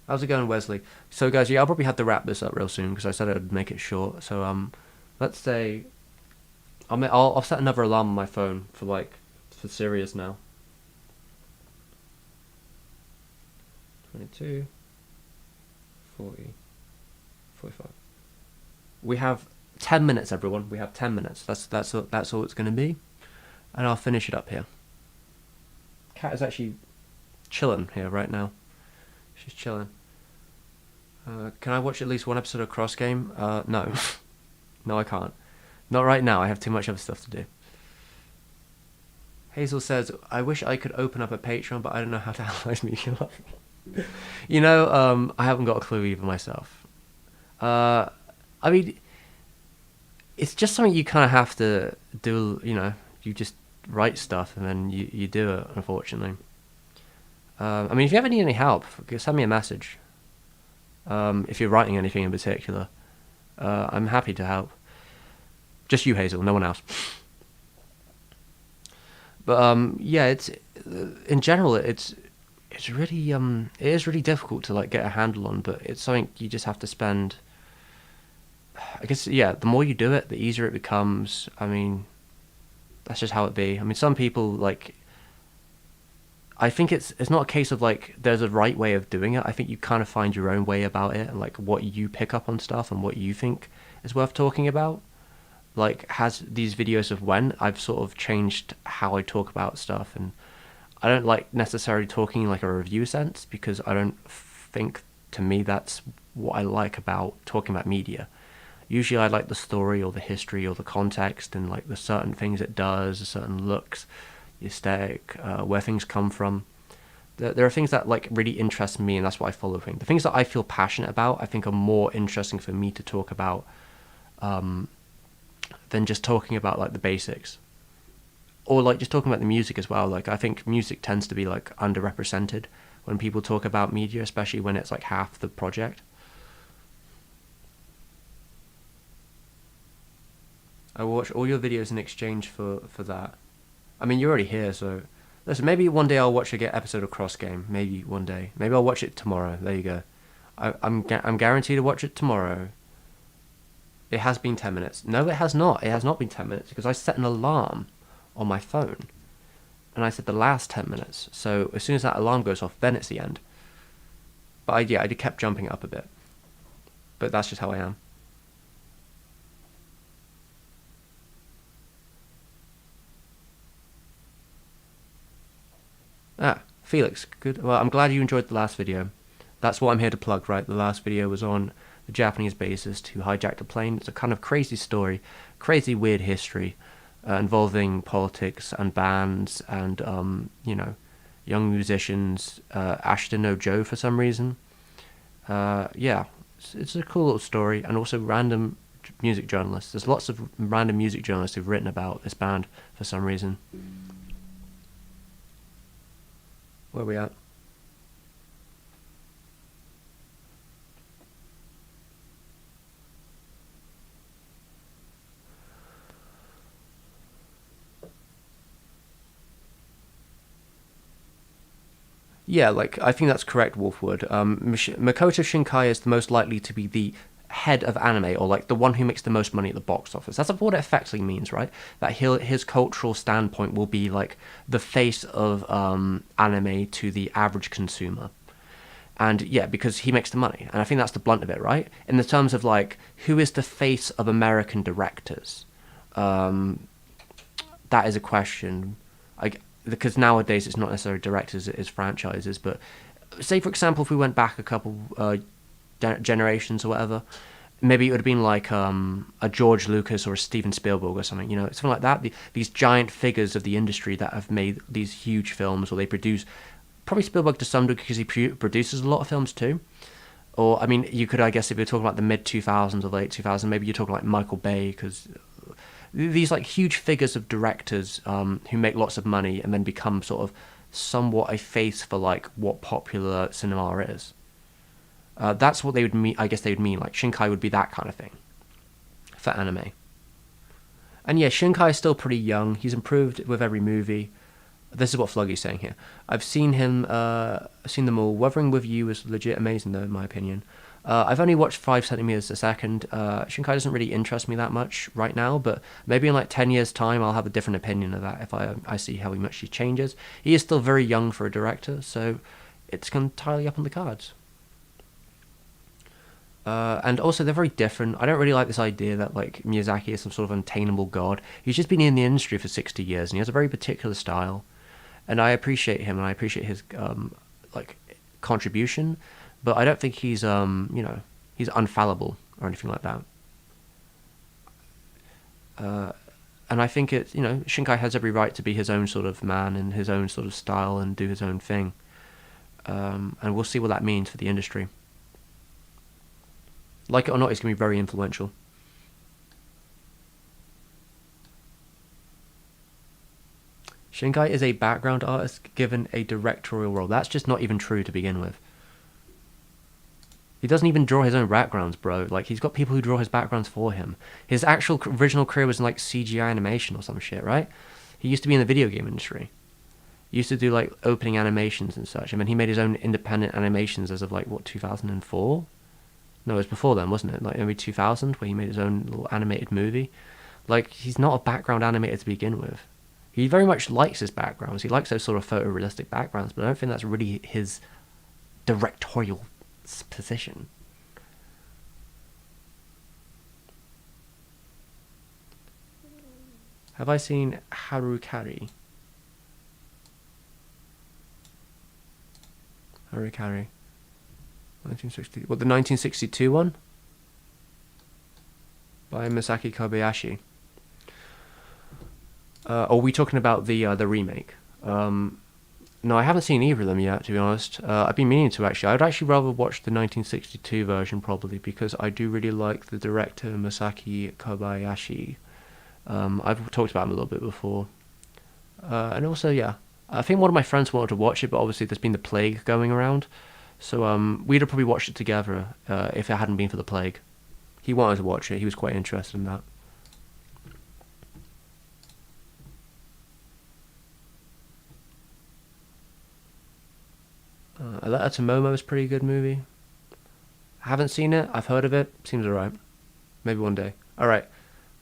How's it going, Wesley? So, guys, yeah, I'll probably have to wrap this up real soon because I said I'd make it short. So, let's say I'll set another alarm on my phone for like for Sirius now. 22, 40, 45. We have 10 minutes, everyone. We have 10 minutes. That's all it's going to be, and I'll finish it up here. Cat is actually chilling here right now. She's chilling. Can I watch at least one episode of Cross Game? No. No, I can't. Not right now. I have too much other stuff to do. Hazel says, I wish I could open up a Patreon, but I don't know how to analyze media. You know, I haven't got a clue either myself. I mean, it's just something you kind of have to do, you know. You just write stuff and then you do it, unfortunately. I mean, if you ever need any help, send me a message. If you're writing anything in particular, I'm happy to help. Just you, Hazel, no one else. But yeah, it's in general, it's really it is really difficult to like get a handle on. But it's something you just have to spend. I guess yeah, the more you do it, the easier it becomes. I mean, that's just how it be. I mean, some people like. I think it's not a case of like there's a right way of doing it. I think you kind of find your own way about it and like what you pick up on stuff and what you think is worth talking about. Like has these videos of when I've sort of changed how I talk about stuff, and I don't like necessarily talking in like a review sense because I don't think to me that's what I like about talking about media. Usually I like the story or the history or the context and like the certain things it does, the certain looks, the aesthetic, where things come from. There are things that like really interest me, and that's what I follow. The things that I feel passionate about, I think, are more interesting for me to talk about than just talking about like the basics, or like just talking about the music as well. Like I think music tends to be like underrepresented when people talk about media, especially when it's like half the project. I will watch all your videos in exchange for that. I mean, you're already here, so listen. Maybe one day I'll watch a episode of Cross Game. Maybe one day. Maybe I'll watch it tomorrow. There you go. I'm guaranteed to watch it tomorrow. It has been 10 minutes. No, it has not. It has not been 10 minutes because I set an alarm on my phone, and I said the last 10 minutes. So as soon as that alarm goes off, then it's the end. But I just kept jumping up a bit. But that's just how I am. Ah, Felix, good. Well, I'm glad you enjoyed the last video. That's what I'm here to plug, right? The last video was on the Japanese bassist who hijacked a plane. It's a kind of crazy story, crazy weird history involving politics and bands and, you know, young musicians. Ashton no Joe for some reason. Yeah, it's a cool little story, and also random music journalists. There's lots of random music journalists who've written about this band for some reason. Where are we at? Yeah, like I think that's correct, Wolfwood. Makoto Shinkai is the most likely to be the head of anime, or like the one who makes the most money at the box office. That's what it effectively means, right? That his cultural standpoint will be like the face of anime to the average consumer. And yeah, because he makes the money, and I think that's the blunt of it, right? In the terms of like who is the face of American directors, that is a question. Because nowadays it's not necessarily directors, it is franchises. But say for example, if we went back a couple generations or whatever. Maybe it would have been like a George Lucas or a Steven Spielberg or something, something like that. These giant figures of the industry that have made these huge films, or they produce. Probably Spielberg to some degree because he produces a lot of films too. Or I mean, you could, I guess, if you're talking about the mid 2000s or late 2000s, maybe you're talking like Michael Bay, because these like huge figures of directors who make lots of money and then become sort of somewhat a face for like what popular cinema is. That's what they would mean. I guess they would mean like Shinkai would be that kind of thing for anime. And yeah, Shinkai is still pretty young. He's improved with every movie. This is what Fluggy's saying here. I've seen seen them all. Wuthering with You was legit amazing, though, in my opinion. I've only watched 5 centimeters a second. Shinkai doesn't really interest me that much right now, but maybe in like 10 years' time, I'll have a different opinion of that if I see how much he changes. He is still very young for a director, so it's entirely up on the cards. And also, they're very different. I don't really like this idea that like Miyazaki is some sort of unattainable god. He's just been in the industry for 60 years, and he has a very particular style. And I appreciate him, and I appreciate his like contribution, but I don't think he's he's infallible or anything like that. And I think Shinkai has every right to be his own sort of man and his own sort of style and do his own thing. And we'll see what that means for the industry. Like it or not, he's going to be very influential. Shinkai is a background artist given a directorial role. That's just not even true to begin with. He doesn't even draw his own backgrounds, bro. Like, he's got people who draw his backgrounds for him. His actual original career was in, like, CGI animation or some shit, right? He used to be in the video game industry. He used to do, like, opening animations and such. I mean, he made his own independent animations as of, like, 2004? No, it was before then, wasn't it? Like, maybe 2000, where he made his own little animated movie. Like, he's not a background animator to begin with. He very much likes his backgrounds. He likes those sort of photorealistic backgrounds, but I don't think that's really his directorial position. Have I seen Harukari? Harukari. 1960. What, the 1962 one? By Masaki Kobayashi. Are we talking about the remake? No, I haven't seen either of them yet, to be honest. I've been meaning to, actually. I'd actually rather watch the 1962 version, probably, because I do really like the director, Masaki Kobayashi. I've talked about him a little bit before. And also, yeah, I think one of my friends wanted to watch it, but obviously there's been the plague going around. So we'd have probably watched it together if it hadn't been for the plague. He wanted to watch it. He was quite interested in that. A Letter to Momo is a pretty good movie. I haven't seen it. I've heard of it. Seems alright. Maybe one day. Alright.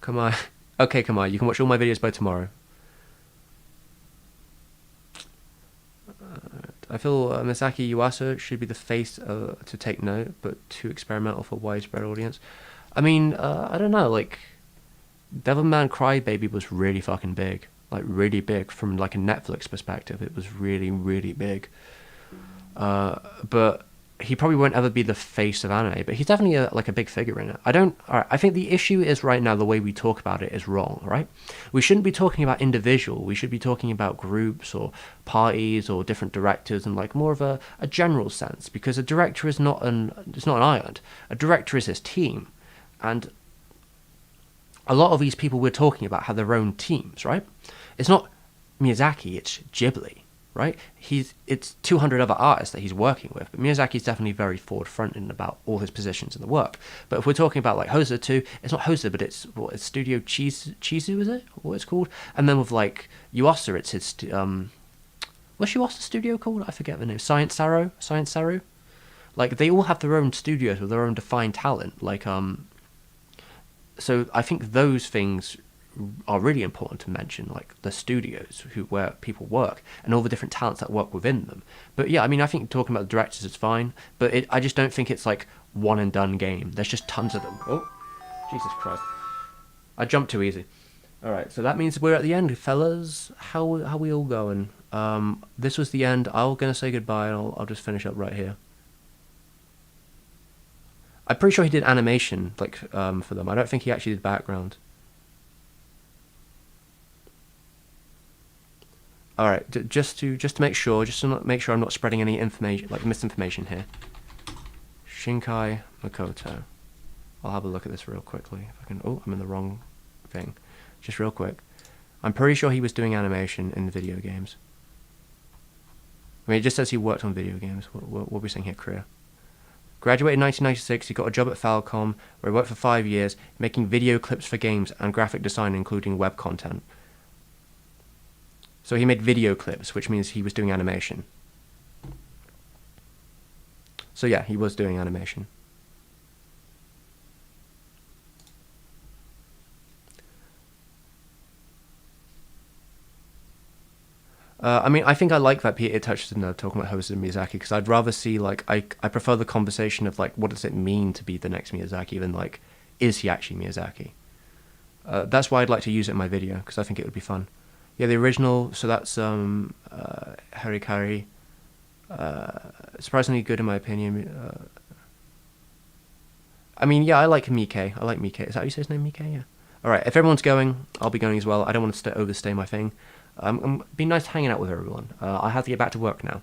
Come on. Okay, come on. You can watch all my videos by tomorrow. I feel Masaki Yuasa should be the face to take note, but too experimental for widespread audience. I mean, I don't know. Like, Devilman Crybaby was really fucking big. Like, really big. From, like, a Netflix perspective, it was really, really big. But he probably won't ever be the face of anime, but he's definitely like a big figure in it. I think the issue is right now the way we talk about it is wrong, right? We shouldn't be talking about individual. We should be talking about groups or parties or different directors in like more of a general sense, because a director is it's not an island. A director is his team, and a lot of these people we're talking about have their own teams, right? It's not Miyazaki, it's Ghibli. Right? It's 200 other artists that he's working with, but Miyazaki's definitely very forward-fronted about all his positions in the work. But if we're talking about like Hosoda 2, it's not Hosoda, but it's Studio Chizu, is it? What it's called? And then with like Yuasa, it's his what's Yuasa's studio called? I forget the name. Science Saru. Like, they all have their own studios with their own defined talent. Like so I think those things are really important to mention, like the studios where people work and all the different talents that work within them. But yeah, I mean, I think talking about the directors is fine, but I just don't think it's like one and done game. There's just tons of them. Oh, Jesus Christ. I jumped too easy. Alright, so that means we're at the end, fellas. How we all going? This was the end. I'm gonna say goodbye, and I'll just finish up right here. I'm pretty sure he did animation, like, for them. I don't think he actually did background. All right, just to make sure, make sure I'm not spreading any information, like misinformation here. Shinkai Makoto. I'll have a look at this real quickly. If I can. Oh, I'm in the wrong thing. Just real quick. I'm pretty sure he was doing animation in video games. I mean, it just says he worked on video games. What are we saying here? Career. Graduated in 1996. He got a job at Falcom, where he worked for 5 years, making video clips for games and graphic design, including web content. So he made video clips, which means he was doing animation. So yeah, he was doing animation. I mean, I think I like that Peter touches on talking about Hosoda Miyazaki, because I'd rather see, like, I prefer the conversation of, like, what does it mean to be the next Miyazaki than, like, is he actually Miyazaki? That's why I'd like to use it in my video, because I think it would be fun. Yeah, the original, so that's Harikari. Surprisingly good in my opinion. I mean, yeah, I like Mike. I like Mike. Is that how you say his name, Mike? Yeah. Alright, if everyone's going, I'll be going as well. I don't want to overstay my thing. It'd be nice hanging out with everyone. I have to get back to work now.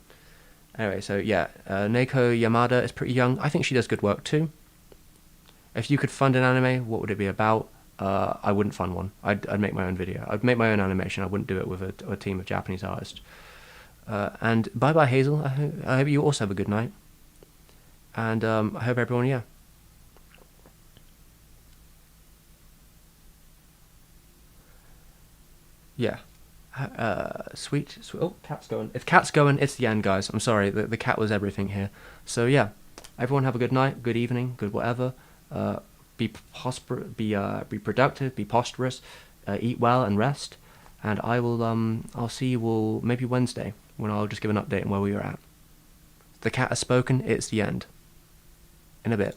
Anyway, so yeah, Neko Yamada is pretty young. I think she does good work too. If you could fund an anime, what would it be about? I wouldn't fund one. I'd make my own video. I'd make my own animation. I wouldn't do it with a team of Japanese artists. And bye bye, Hazel. I hope you also have a good night. And I hope everyone, yeah. Yeah. Sweet. Oh, cat's going. If cat's going, it's the end, guys. I'm sorry. The cat was everything here. So yeah, everyone have a good night, good evening, good whatever. Be productive, be prosperous, eat well and rest. And I'll see you all maybe Wednesday when I'll just give an update on where we are at. The cat has spoken. It's the end. In a bit.